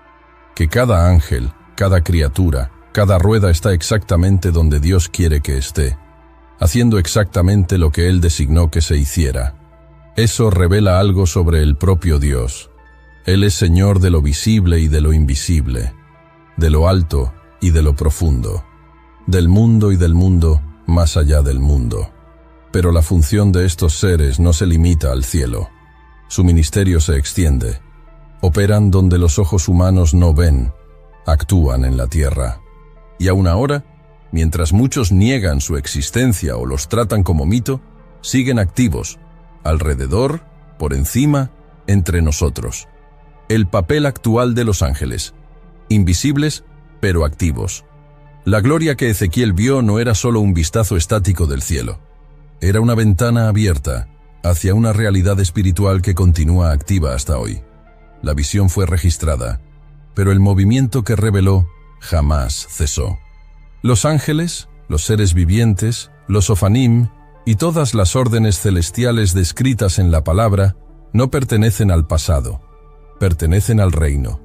que cada ángel, cada criatura, cada rueda está exactamente donde Dios quiere que esté, haciendo exactamente lo que Él designó que se hiciera. Eso revela algo sobre el propio Dios. Él es Señor de lo visible y de lo invisible, de lo alto y de lo profundo, del mundo y del mundo más allá del mundo. Pero la función de estos seres no se limita al cielo. Su ministerio se extiende. Operan donde los ojos humanos no ven, actúan en la tierra. Y aún ahora, mientras muchos niegan su existencia o los tratan como mito, siguen activos, alrededor, por encima, entre nosotros. El papel actual de los ángeles, invisibles pero activos. La gloria que Ezequiel vio no era solo un vistazo estático del cielo. Era una ventana abierta hacia una realidad espiritual que continúa activa hasta hoy. La visión fue registrada, pero el movimiento que reveló jamás cesó. Los ángeles, los seres vivientes, los Ofanim y todas las órdenes celestiales descritas en la palabra no pertenecen al pasado, pertenecen al reino.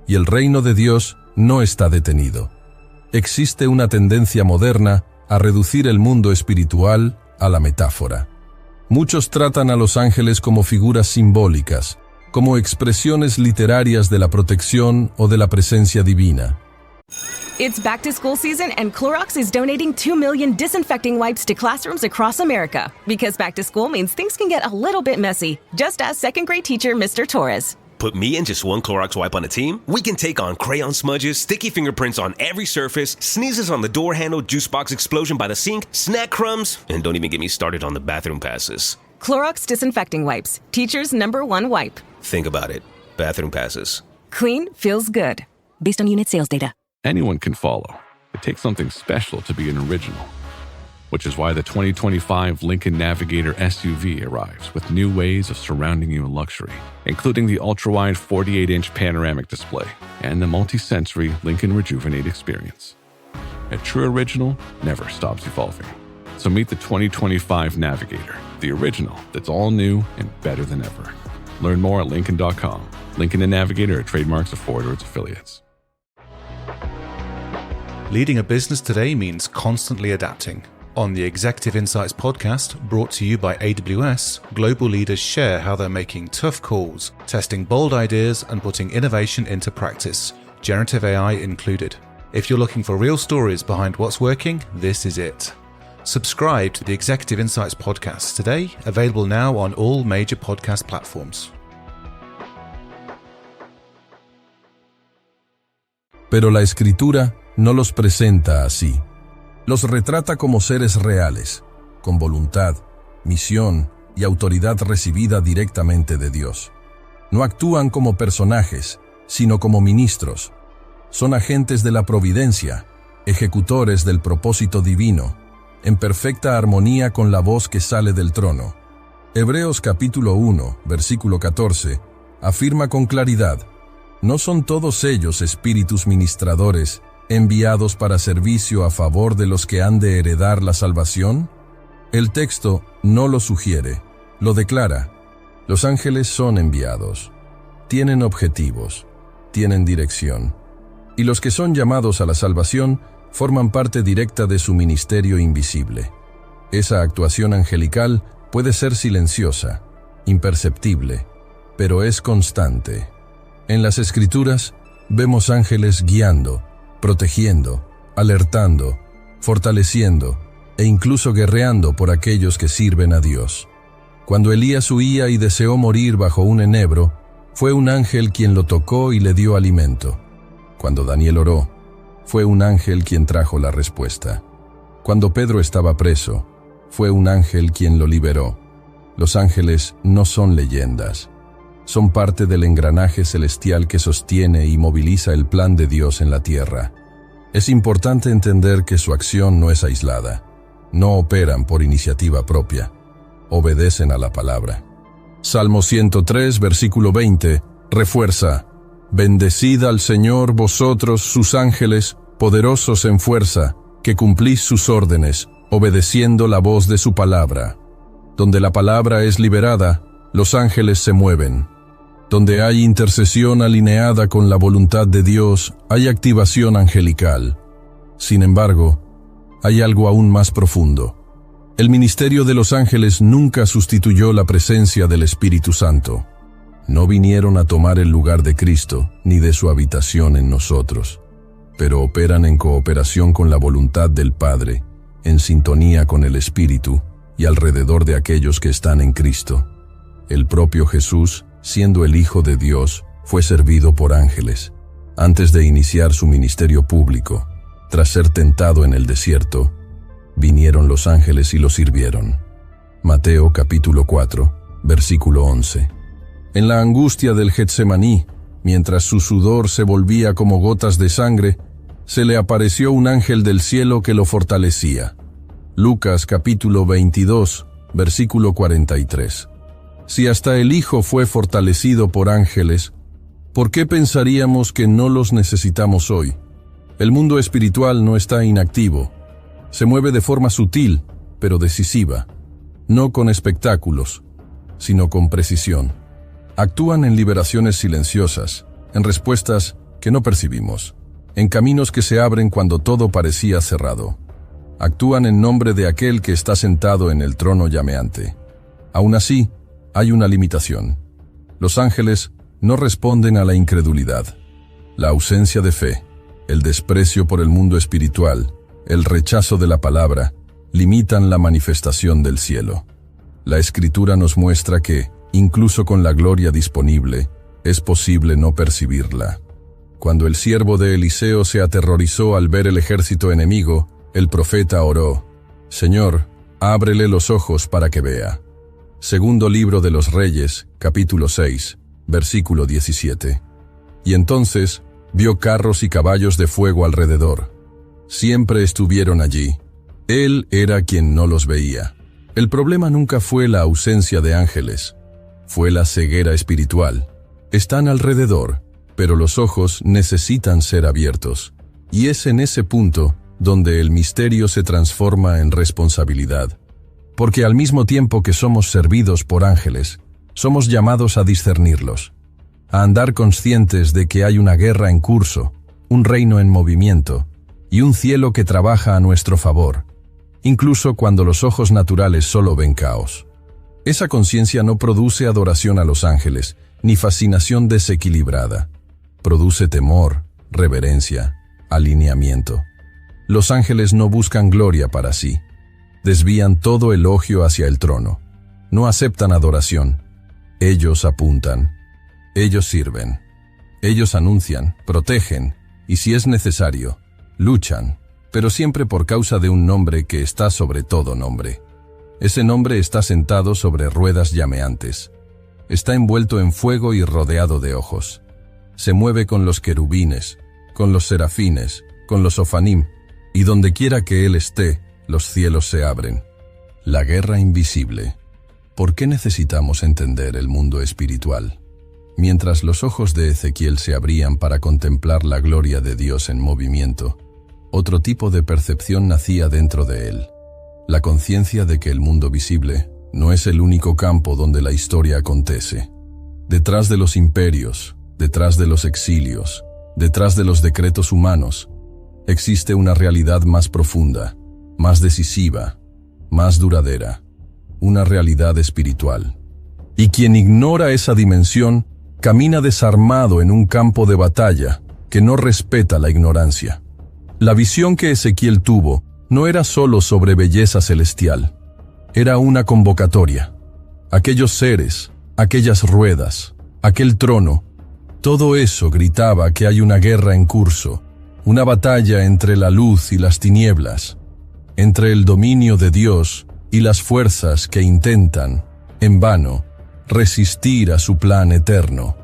Y el reino de Dios no está detenido. Existe una tendencia moderna a reducir el mundo espiritual a la metáfora. Muchos tratan a los ángeles como figuras simbólicas, como expresiones literarias de la protección o de la presencia divina. It's back to school season and Clorox is donating 2 million disinfecting wipes to classrooms across America. Because back to school means things can get a little bit messy. Just ask second grade teacher Mr. Torres. Put me and just one Clorox wipe on a team? We can take on crayon smudges, sticky fingerprints on every surface, sneezes on the door handle, juice box explosion by the sink, snack crumbs, and don't even get me started on the bathroom passes. Clorox disinfecting wipes. Teacher's #1 wipe. Think about it. Bathroom passes. Clean feels good. Based on unit sales data. Anyone can follow. It takes something special to be an original. Which is why the 2025 Lincoln Navigator SUV arrives with new ways of surrounding you in luxury, including the ultra-wide 48-inch panoramic display and the multi-sensory Lincoln Rejuvenate experience. A true original never stops evolving. So meet the 2025 Navigator, the original that's all new and better than ever. Learn more at Lincoln.com. Lincoln and Navigator are trademarks of Ford or its affiliates. Leading a business today means constantly adapting. On the Executive Insights podcast, brought to you by AWS, global leaders share how they're making tough calls, testing bold ideas, and putting innovation into practice, generative AI included. If you're looking for real stories behind what's working, this is it. Subscribe to the Executive Insights podcast today, available now on all major podcast platforms. Pero la Escritura no los presenta así. Los retrata como seres reales, con voluntad, misión y autoridad recibida directamente de Dios. No actúan como personajes, sino como ministros. Son agentes de la providencia, ejecutores del propósito divino, en perfecta armonía con la voz que sale del trono. Hebreos capítulo 1, versículo 14, afirma con claridad: ¿no son todos ellos espíritus ministradores, enviados para servicio a favor de los que han de heredar la salvación? El texto no lo sugiere, lo declara. Los ángeles son enviados, tienen objetivos, tienen dirección, y los que son llamados a la salvación forman parte directa de su ministerio invisible. Esa actuación angelical puede ser silenciosa, imperceptible, pero es constante. En las Escrituras vemos ángeles guiando, protegiendo, alertando, fortaleciendo e incluso guerreando por aquellos que sirven a Dios. Cuando Elías huía y deseó morir bajo un enebro, fue un ángel quien lo tocó y le dio alimento. Cuando Daniel oró, fue un ángel quien trajo la respuesta. Cuando Pedro estaba preso, fue un ángel quien lo liberó. Los ángeles no son leyendas. Son parte del engranaje celestial que sostiene y moviliza el plan de Dios en la tierra. Es importante entender que su acción no es aislada. No operan por iniciativa propia. Obedecen a la palabra. Salmo 103, versículo 20, refuerza: Bendecid al Señor vosotros sus ángeles, poderosos en fuerza, que cumplís sus órdenes, obedeciendo la voz de su palabra. Donde la palabra es liberada, los ángeles se mueven. Donde hay intercesión alineada con la voluntad de Dios, hay activación angelical. Sin embargo, hay algo aún más profundo. El ministerio de los ángeles nunca sustituyó la presencia del Espíritu Santo. No vinieron a tomar el lugar de Cristo, ni de su habitación en nosotros, pero operan en cooperación con la voluntad del Padre, en sintonía con el Espíritu y alrededor de aquellos que están en Cristo. El propio Jesús, siendo el Hijo de Dios, fue servido por ángeles. Antes de iniciar su ministerio público, tras ser tentado en el desierto, vinieron los ángeles y lo sirvieron. Mateo capítulo 4, versículo 11. En la angustia del Getsemaní, mientras su sudor se volvía como gotas de sangre, se le apareció un ángel del cielo que lo fortalecía. Lucas capítulo 22, versículo 43. Si hasta el Hijo fue fortalecido por ángeles, ¿por qué pensaríamos que no los necesitamos hoy? El mundo espiritual no está inactivo. Se mueve de forma sutil, pero decisiva. No con espectáculos, sino con precisión. Actúan en liberaciones silenciosas, en respuestas que no percibimos, en caminos que se abren cuando todo parecía cerrado. Actúan en nombre de aquel que está sentado en el trono llameante. Aún así, hay una limitación. Los ángeles no responden a la incredulidad. La ausencia de fe, el desprecio por el mundo espiritual, el rechazo de la palabra, limitan la manifestación del cielo. La Escritura nos muestra que, incluso con la gloria disponible, es posible no percibirla. Cuando el siervo de Eliseo se aterrorizó al ver el ejército enemigo, el profeta oró: Señor, ábrele los ojos para que vea. Segundo libro de los Reyes, capítulo 6, versículo 17. Y entonces vio carros y caballos de fuego alrededor. Siempre estuvieron allí. Él era quien no los veía. El problema nunca fue la ausencia de ángeles. Fue la ceguera espiritual. Están alrededor, pero los ojos necesitan ser abiertos. Y es en ese punto donde el misterio se transforma en responsabilidad. Porque al mismo tiempo que somos servidos por ángeles, somos llamados a discernirlos, a andar conscientes de que hay una guerra en curso, un reino en movimiento y un cielo que trabaja a nuestro favor, incluso cuando los ojos naturales solo ven caos. Esa conciencia no produce adoración a los ángeles, ni fascinación desequilibrada. Produce temor, reverencia, alineamiento. Los ángeles no buscan gloria para sí. Desvían todo elogio hacia el trono. No aceptan adoración. Ellos apuntan. Ellos sirven. Ellos anuncian, protegen, y si es necesario, luchan, pero siempre por causa de un nombre que está sobre todo nombre. Ese nombre está sentado sobre ruedas llameantes. Está envuelto en fuego y rodeado de ojos. Se mueve con los querubines, con los serafines, con los ofanim, y donde quiera que él esté, los cielos se abren. La guerra invisible. ¿Por qué necesitamos entender el mundo espiritual? Mientras los ojos de Ezequiel se abrían para contemplar la gloria de Dios en movimiento, otro tipo de percepción nacía dentro de él. La conciencia de que el mundo visible no es el único campo donde la historia acontece. Detrás de los imperios, detrás de los exilios, detrás de los decretos humanos, existe una realidad más profunda, más decisiva, más duradera, una realidad espiritual. Y quien ignora esa dimensión, camina desarmado en un campo de batalla que no respeta la ignorancia. La visión que Ezequiel tuvo no era solo sobre belleza celestial, era una convocatoria. Aquellos seres, aquellas ruedas, aquel trono, todo eso gritaba que hay una guerra en curso, una batalla entre la luz y las tinieblas, entre el dominio de Dios y las fuerzas que intentan, en vano, resistir a su plan eterno.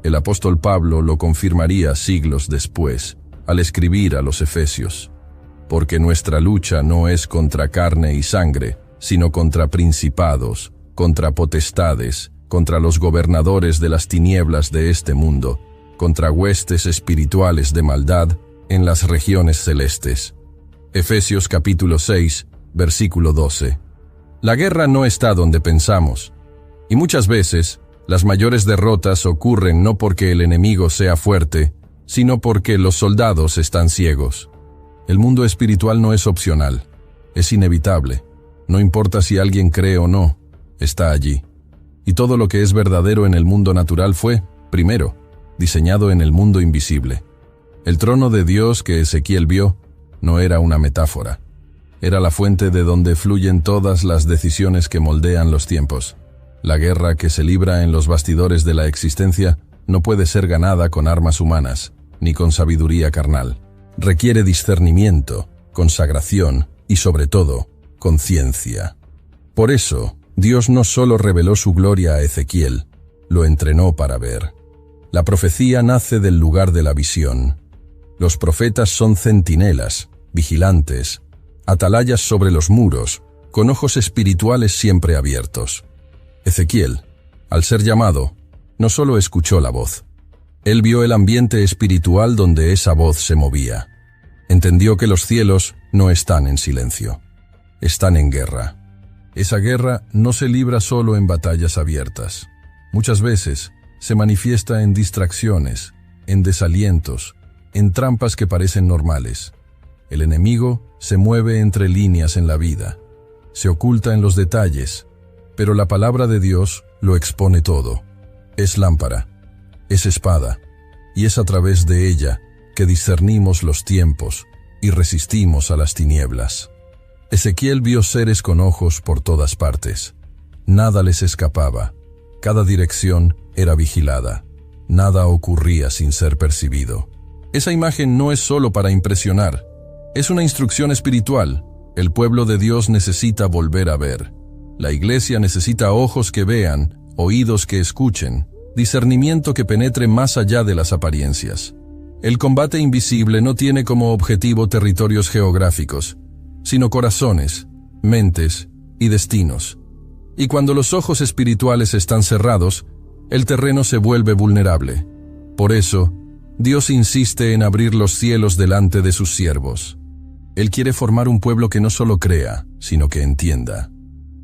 El apóstol Pablo lo confirmaría siglos después, al escribir a los Efesios: porque nuestra lucha no es contra carne y sangre, sino contra principados, contra potestades, contra los gobernadores de las tinieblas de este mundo, contra huestes espirituales de maldad en las regiones celestes. Efesios capítulo 6, versículo 12. La guerra no está donde pensamos, y muchas veces las mayores derrotas ocurren no porque el enemigo sea fuerte, sino porque los soldados están ciegos. El mundo espiritual no es opcional, es inevitable. No importa si alguien cree o no, está allí. Y todo lo que es verdadero en el mundo natural fue, primero, diseñado en el mundo invisible. El trono de Dios que Ezequiel vio no era una metáfora. Era la fuente de donde fluyen todas las decisiones que moldean los tiempos. La guerra que se libra en los bastidores de la existencia no puede ser ganada con armas humanas, ni con sabiduría carnal. Requiere discernimiento, consagración y, sobre todo, conciencia. Por eso, Dios no solo reveló su gloria a Ezequiel, lo entrenó para ver. La profecía nace del lugar de la visión. Los profetas son centinelas, vigilantes, atalayas sobre los muros, con ojos espirituales siempre abiertos. Ezequiel, al ser llamado, no solo escuchó la voz. Él vio el ambiente espiritual donde esa voz se movía. Entendió que los cielos no están en silencio. Están en guerra. Esa guerra no se libra solo en batallas abiertas. Muchas veces se manifiesta en distracciones, en desalientos, en trampas que parecen normales. El enemigo se mueve entre líneas en la vida. Se oculta en los detalles, pero la palabra de Dios lo expone todo. Es lámpara, es espada, y es a través de ella que discernimos los tiempos y resistimos a las tinieblas. Ezequiel vio seres con ojos por todas partes. Nada les escapaba. Cada dirección era vigilada. Nada ocurría sin ser percibido. Esa imagen no es solo para impresionar. Es una instrucción espiritual. El pueblo de Dios necesita volver a ver. La iglesia necesita ojos que vean, oídos que escuchen, discernimiento que penetre más allá de las apariencias. El combate invisible no tiene como objetivo territorios geográficos, sino corazones, mentes y destinos. Y cuando los ojos espirituales están cerrados, el terreno se vuelve vulnerable. Por eso, Dios insiste en abrir los cielos delante de sus siervos. Él quiere formar un pueblo que no solo crea, sino que entienda.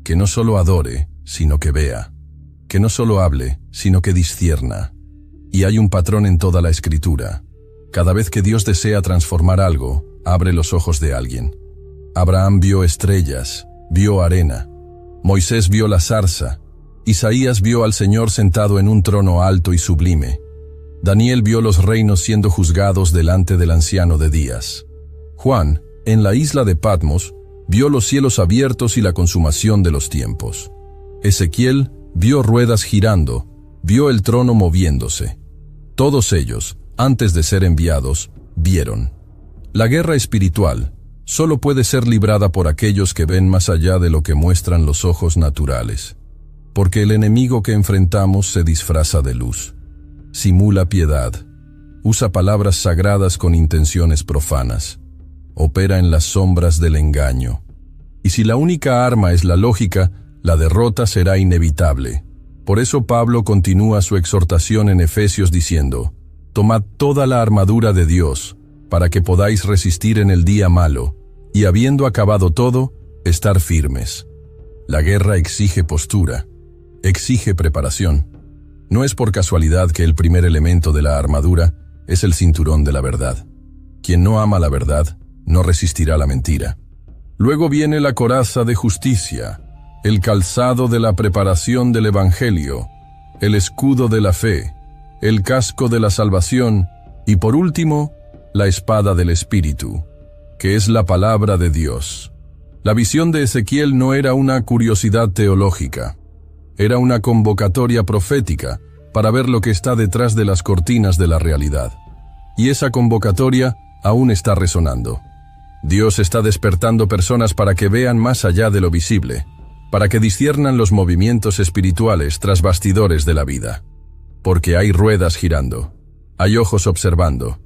Que no solo adore, sino que vea. Que no solo hable, sino que discierna. Y hay un patrón en toda la Escritura. Cada vez que Dios desea transformar algo, abre los ojos de alguien. Abraham vio estrellas, vio arena. Moisés vio la zarza. Isaías vio al Señor sentado en un trono alto y sublime. Daniel vio los reinos siendo juzgados delante del anciano de días. Juan, en la isla de Patmos, vio los cielos abiertos y la consumación de los tiempos. Ezequiel vio ruedas girando, vio el trono moviéndose. Todos ellos, antes de ser enviados, vieron. La guerra espiritual solo puede ser librada por aquellos que ven más allá de lo que muestran los ojos naturales. Porque el enemigo que enfrentamos se disfraza de luz. Simula piedad. Usa palabras sagradas con intenciones profanas. Opera en las sombras del engaño. Y si la única arma es la lógica, la derrota será inevitable. Por eso Pablo continúa su exhortación en Efesios diciendo: «Tomad toda la armadura de Dios, para que podáis resistir en el día malo, y habiendo acabado todo, estar firmes». La guerra exige postura, exige preparación. No es por casualidad que el primer elemento de la armadura es el cinturón de la verdad. Quien no ama la verdad, no resistirá la mentira. Luego viene la coraza de justicia, el calzado de la preparación del Evangelio, el escudo de la fe, el casco de la salvación y por último, la espada del Espíritu, que es la palabra de Dios. La visión de Ezequiel no era una curiosidad teológica, era una convocatoria profética para ver lo que está detrás de las cortinas de la realidad. Y esa convocatoria aún está resonando. Dios está despertando personas para que vean más allá de lo visible, para que disciernan los movimientos espirituales tras bastidores de la vida. Porque hay ruedas girando, hay ojos observando,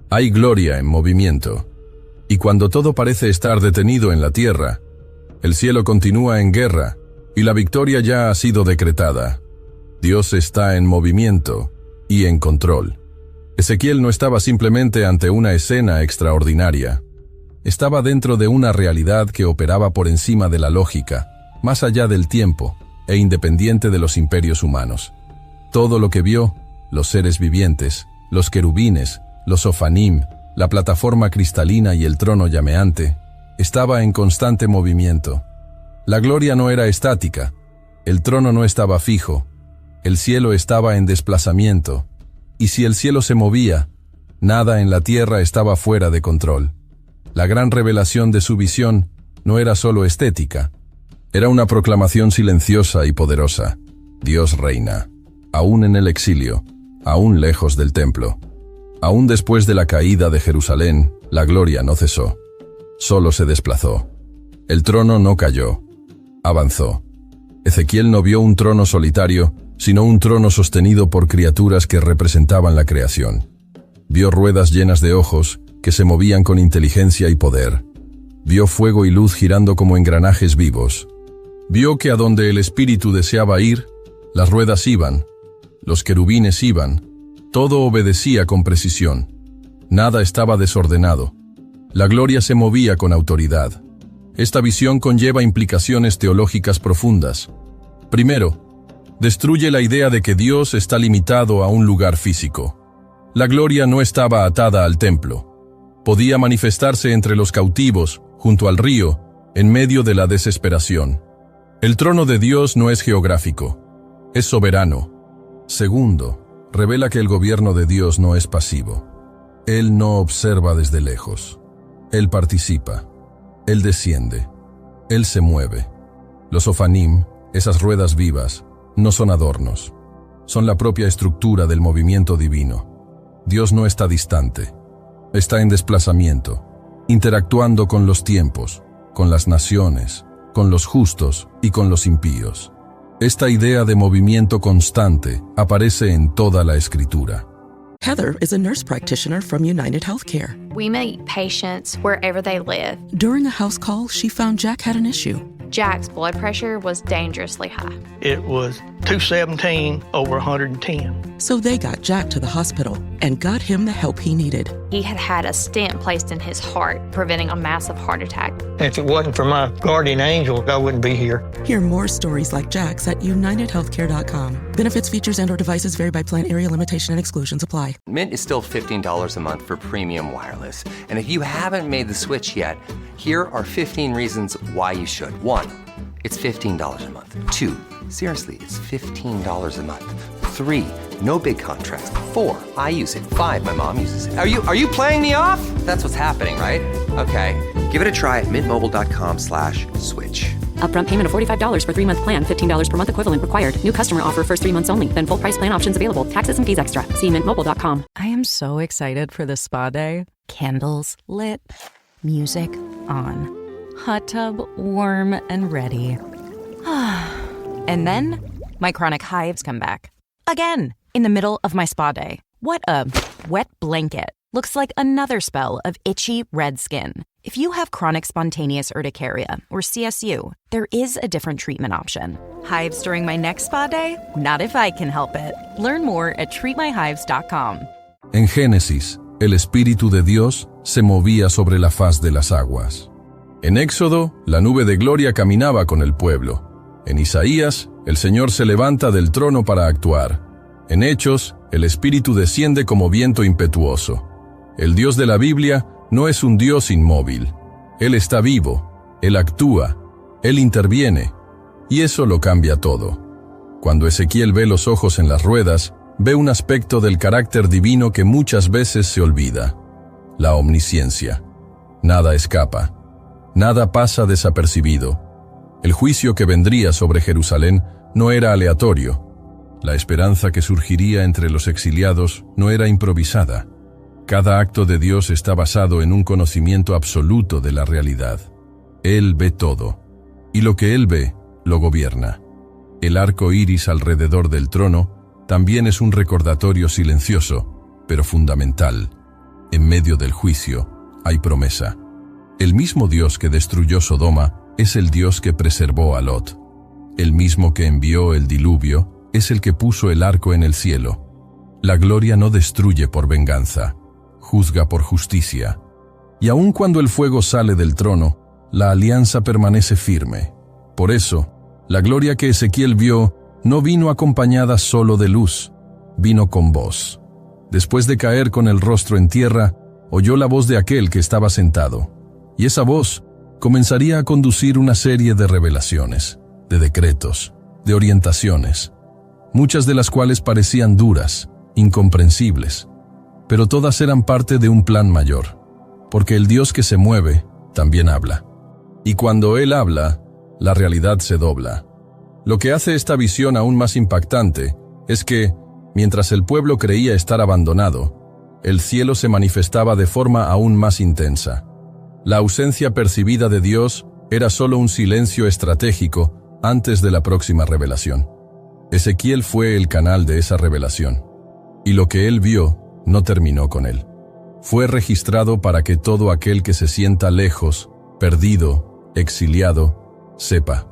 hay gloria en movimiento. Y cuando todo parece estar detenido en la tierra, el cielo continúa en guerra y la victoria ya ha sido decretada. Dios está en movimiento y en control. Ezequiel no estaba simplemente ante una escena extraordinaria. estaba dentro de una realidad que operaba por encima de la lógica, más allá del tiempo, e independiente de los imperios humanos. Todo lo que vio, los seres vivientes, los querubines, los ofanim, la plataforma cristalina y el trono llameante, estaba en constante movimiento. La gloria no era estática, el trono no estaba fijo, el cielo estaba en desplazamiento, y si el cielo se movía, nada en la tierra estaba fuera de control. La gran revelación de su visión no era solo estética, era una proclamación silenciosa y poderosa. Dios reina, aún en el exilio, aún lejos del templo. Aún después de la caída de Jerusalén, la gloria no cesó. Solo se desplazó. El trono no cayó, avanzó. Ezequiel no vio un trono solitario, sino un trono sostenido por criaturas que representaban la creación. Vio ruedas llenas de ojos que se movían con inteligencia y poder. Vio fuego y luz girando como engranajes vivos. Vio que a donde el espíritu deseaba ir, las ruedas iban, los querubines iban, todo obedecía con precisión. Nada estaba desordenado. La gloria se movía con autoridad. Esta visión conlleva implicaciones teológicas profundas. Primero, destruye la idea de que Dios está limitado a un lugar físico. La gloria no estaba atada al templo. Podía manifestarse entre los cautivos, junto al río, en medio de la desesperación. El trono de Dios no es geográfico, es soberano. Segundo, revela que el gobierno de Dios no es pasivo. Él no observa desde lejos. Él participa. Él desciende. Él se mueve. Los ofanim, esas ruedas vivas, no son adornos. Son la propia estructura del movimiento divino. Dios no está distante. Está en desplazamiento, interactuando con los tiempos, con las naciones, con los justos y con los impíos. Esta idea de movimiento constante aparece en toda la Escritura. Heather is a nurse practitioner from United Healthcare. We meet patients wherever they live. During a house call, she found Jack had an issue. Jack's blood pressure was dangerously high. It was 217 over 110. So they got Jack to the hospital and got him the help he needed. He had had a stent placed in his heart, preventing a massive heart attack. If it wasn't for my guardian angel, I wouldn't be here. Hear more stories like Jack's at UnitedHealthcare.com. Benefits, features, and/or devices vary by plan, area, limitation, and exclusions apply. Mint is still $15 a month for premium wireless. And if you haven't made the switch yet, here are 15 reasons why you should. 1, it's $15 a month. 2, seriously, it's $15 a month. 3, no big contracts. 4, I use it. 5, my mom uses it. Are you playing me off? That's what's happening, right? Okay, give it a try at mintmobile.com/switch. Upfront payment of $45 for 3-month plan, $15 per month equivalent required. New customer offer first 3 months only. Then full price plan options available. Taxes and fees extra. See mintmobile.com. I am so excited for this spa day. Candles lit, music on, hot tub warm and ready. And then my chronic hives come back. Again, in the middle of my spa day. What a wet blanket. Looks like another spell of itchy red skin. If you have chronic spontaneous urticaria or CSU, there is a different treatment option. Hives during my next spa day? Not if I can help it. Learn more at treatmyhives.com. En Génesis, el Espíritu de Dios se movía sobre la faz de las aguas. En Éxodo, la nube de gloria caminaba con el pueblo. En Isaías, el Señor se levanta del trono para actuar. En Hechos, el Espíritu desciende como viento impetuoso. El Dios de la Biblia no es un Dios inmóvil. Él está vivo, Él actúa, Él interviene, y eso lo cambia todo. Cuando Ezequiel ve los ojos en las ruedas, ve un aspecto del carácter divino que muchas veces se olvida: la omnisciencia. Nada escapa, nada pasa desapercibido. El juicio que vendría sobre Jerusalén no era aleatorio. La esperanza que surgiría entre los exiliados no era improvisada. Cada acto de Dios está basado en un conocimiento absoluto de la realidad. Él ve todo, y lo que Él ve, lo gobierna. El arco iris alrededor del trono también es un recordatorio silencioso, pero fundamental. En medio del juicio hay promesa. El mismo Dios que destruyó Sodoma es el Dios que preservó a Lot. El mismo que envió el diluvio es el que puso el arco en el cielo. La gloria no destruye por venganza, juzga por justicia. Y aun cuando el fuego sale del trono, la alianza permanece firme. Por eso, la gloria que Ezequiel vio no vino acompañada solo de luz, vino con voz. Después de caer con el rostro en tierra, oyó la voz de aquel que estaba sentado. Y esa voz comenzaría a conducir una serie de revelaciones, de decretos, de orientaciones, muchas de las cuales parecían duras, incomprensibles, pero todas eran parte de un plan mayor, porque el Dios que se mueve también habla. Y cuando Él habla, la realidad se dobla. Lo que hace esta visión aún más impactante es que, mientras el pueblo creía estar abandonado, el cielo se manifestaba de forma aún más intensa. La ausencia percibida de Dios era solo un silencio estratégico antes de la próxima revelación. Ezequiel fue el canal de esa revelación, y lo que él vio no terminó con él. Fue registrado para que todo aquel que se sienta lejos, perdido, exiliado, sepa: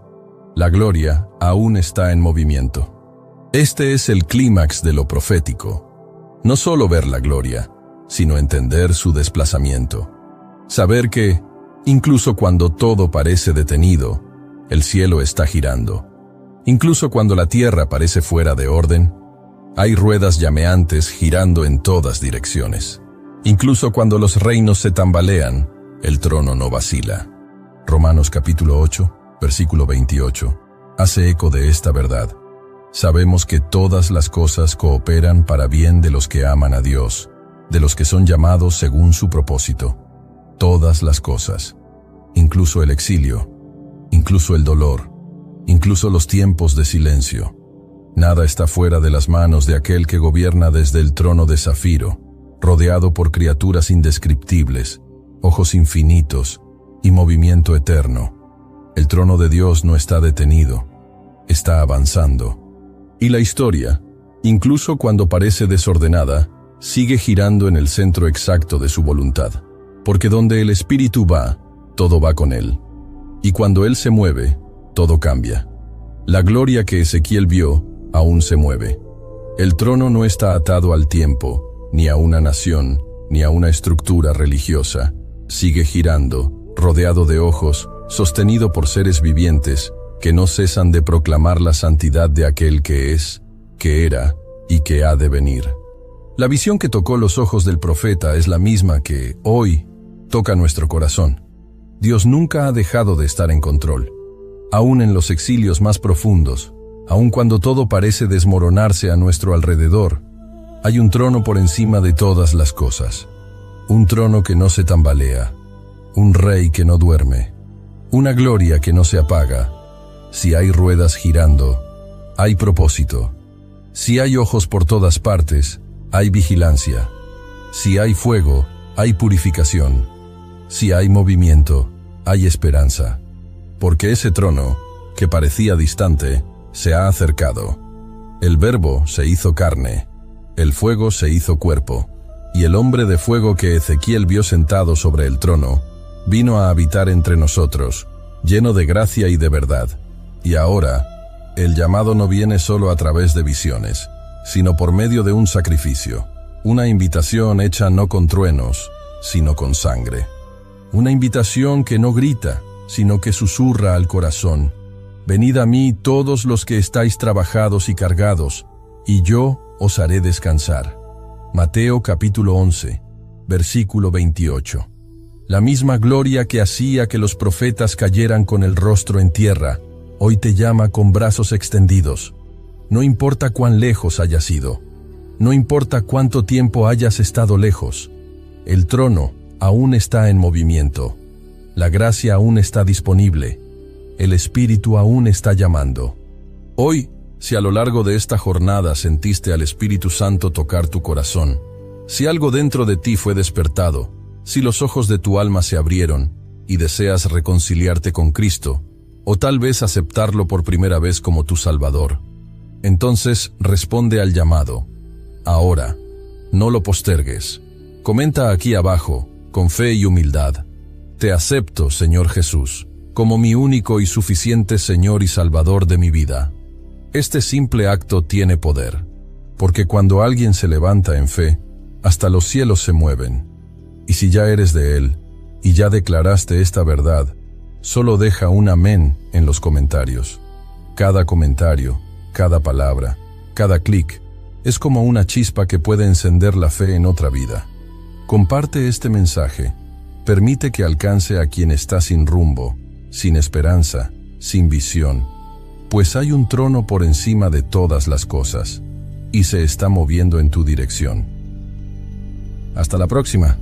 la gloria aún está en movimiento. Este es el clímax de lo profético. No solo ver la gloria, sino entender su desplazamiento. Saber que, incluso cuando todo parece detenido, el cielo está girando. Incluso cuando la tierra parece fuera de orden, hay ruedas llameantes girando en todas direcciones. Incluso cuando los reinos se tambalean, el trono no vacila. Romanos capítulo 8, versículo 28, hace eco de esta verdad. Sabemos que todas las cosas cooperan para bien de los que aman a Dios, de los que son llamados según su propósito. Todas las cosas, incluso el exilio, incluso el dolor, incluso los tiempos de silencio. Nada está fuera de las manos de aquel que gobierna desde el trono de zafiro, rodeado por criaturas indescriptibles, ojos infinitos y movimiento eterno. El trono de Dios no está detenido, está avanzando. Y la historia, incluso cuando parece desordenada, sigue girando en el centro exacto de su voluntad. Porque donde el Espíritu va, todo va con él. Y cuando él se mueve, todo cambia. La gloria que Ezequiel vio aún se mueve. El trono no está atado al tiempo, ni a una nación, ni a una estructura religiosa. Sigue girando, rodeado de ojos, sostenido por seres vivientes que no cesan de proclamar la santidad de aquel que es, que era y que ha de venir. La visión que tocó los ojos del profeta es la misma que, hoy, toca nuestro corazón. Dios nunca ha dejado de estar en control. Aún en los exilios más profundos, aun cuando todo parece desmoronarse a nuestro alrededor, hay un trono por encima de todas las cosas. Un trono que no se tambalea, un rey que no duerme, una gloria que no se apaga. Si hay ruedas girando, hay propósito. Si hay ojos por todas partes, hay vigilancia. Si hay fuego, hay purificación. Si hay movimiento, hay esperanza. Porque ese trono, que parecía distante, se ha acercado. El Verbo se hizo carne, el fuego se hizo cuerpo, y el hombre de fuego que Ezequiel vio sentado sobre el trono, vino a habitar entre nosotros, lleno de gracia y de verdad. Y ahora, el llamado no viene solo a través de visiones, sino por medio de un sacrificio, una invitación hecha no con truenos, sino con sangre. Una invitación que no grita, sino que susurra al corazón: venid a mí todos los que estáis trabajados y cargados, y yo os haré descansar. Mateo capítulo 11, versículo 28. La misma gloria que hacía que los profetas cayeran con el rostro en tierra, hoy te llama con brazos extendidos. No importa cuán lejos hayas ido, no importa cuánto tiempo hayas estado lejos, el trono aún está en movimiento, la gracia aún está disponible, el Espíritu aún está llamando. Hoy, si a lo largo de esta jornada sentiste al Espíritu Santo tocar tu corazón, si algo dentro de ti fue despertado, si los ojos de tu alma se abrieron y deseas reconciliarte con Cristo, o tal vez aceptarlo por primera vez como tu Salvador, entonces responde al llamado. Ahora, no lo postergues. Comenta aquí abajo, con fe y humildad: te acepto, Señor Jesús, como mi único y suficiente Señor y Salvador de mi vida. Este simple acto tiene poder, porque cuando alguien se levanta en fe, hasta los cielos se mueven. Y si ya eres de Él, y ya declaraste esta verdad, solo deja un amén en los comentarios. Cada comentario, cada palabra, cada clic, es como una chispa que puede encender la fe en otra vida. Comparte este mensaje. Permite que alcance a quien está sin rumbo, sin esperanza, sin visión. Pues hay un trono por encima de todas las cosas, y se está moviendo en tu dirección. Hasta la próxima.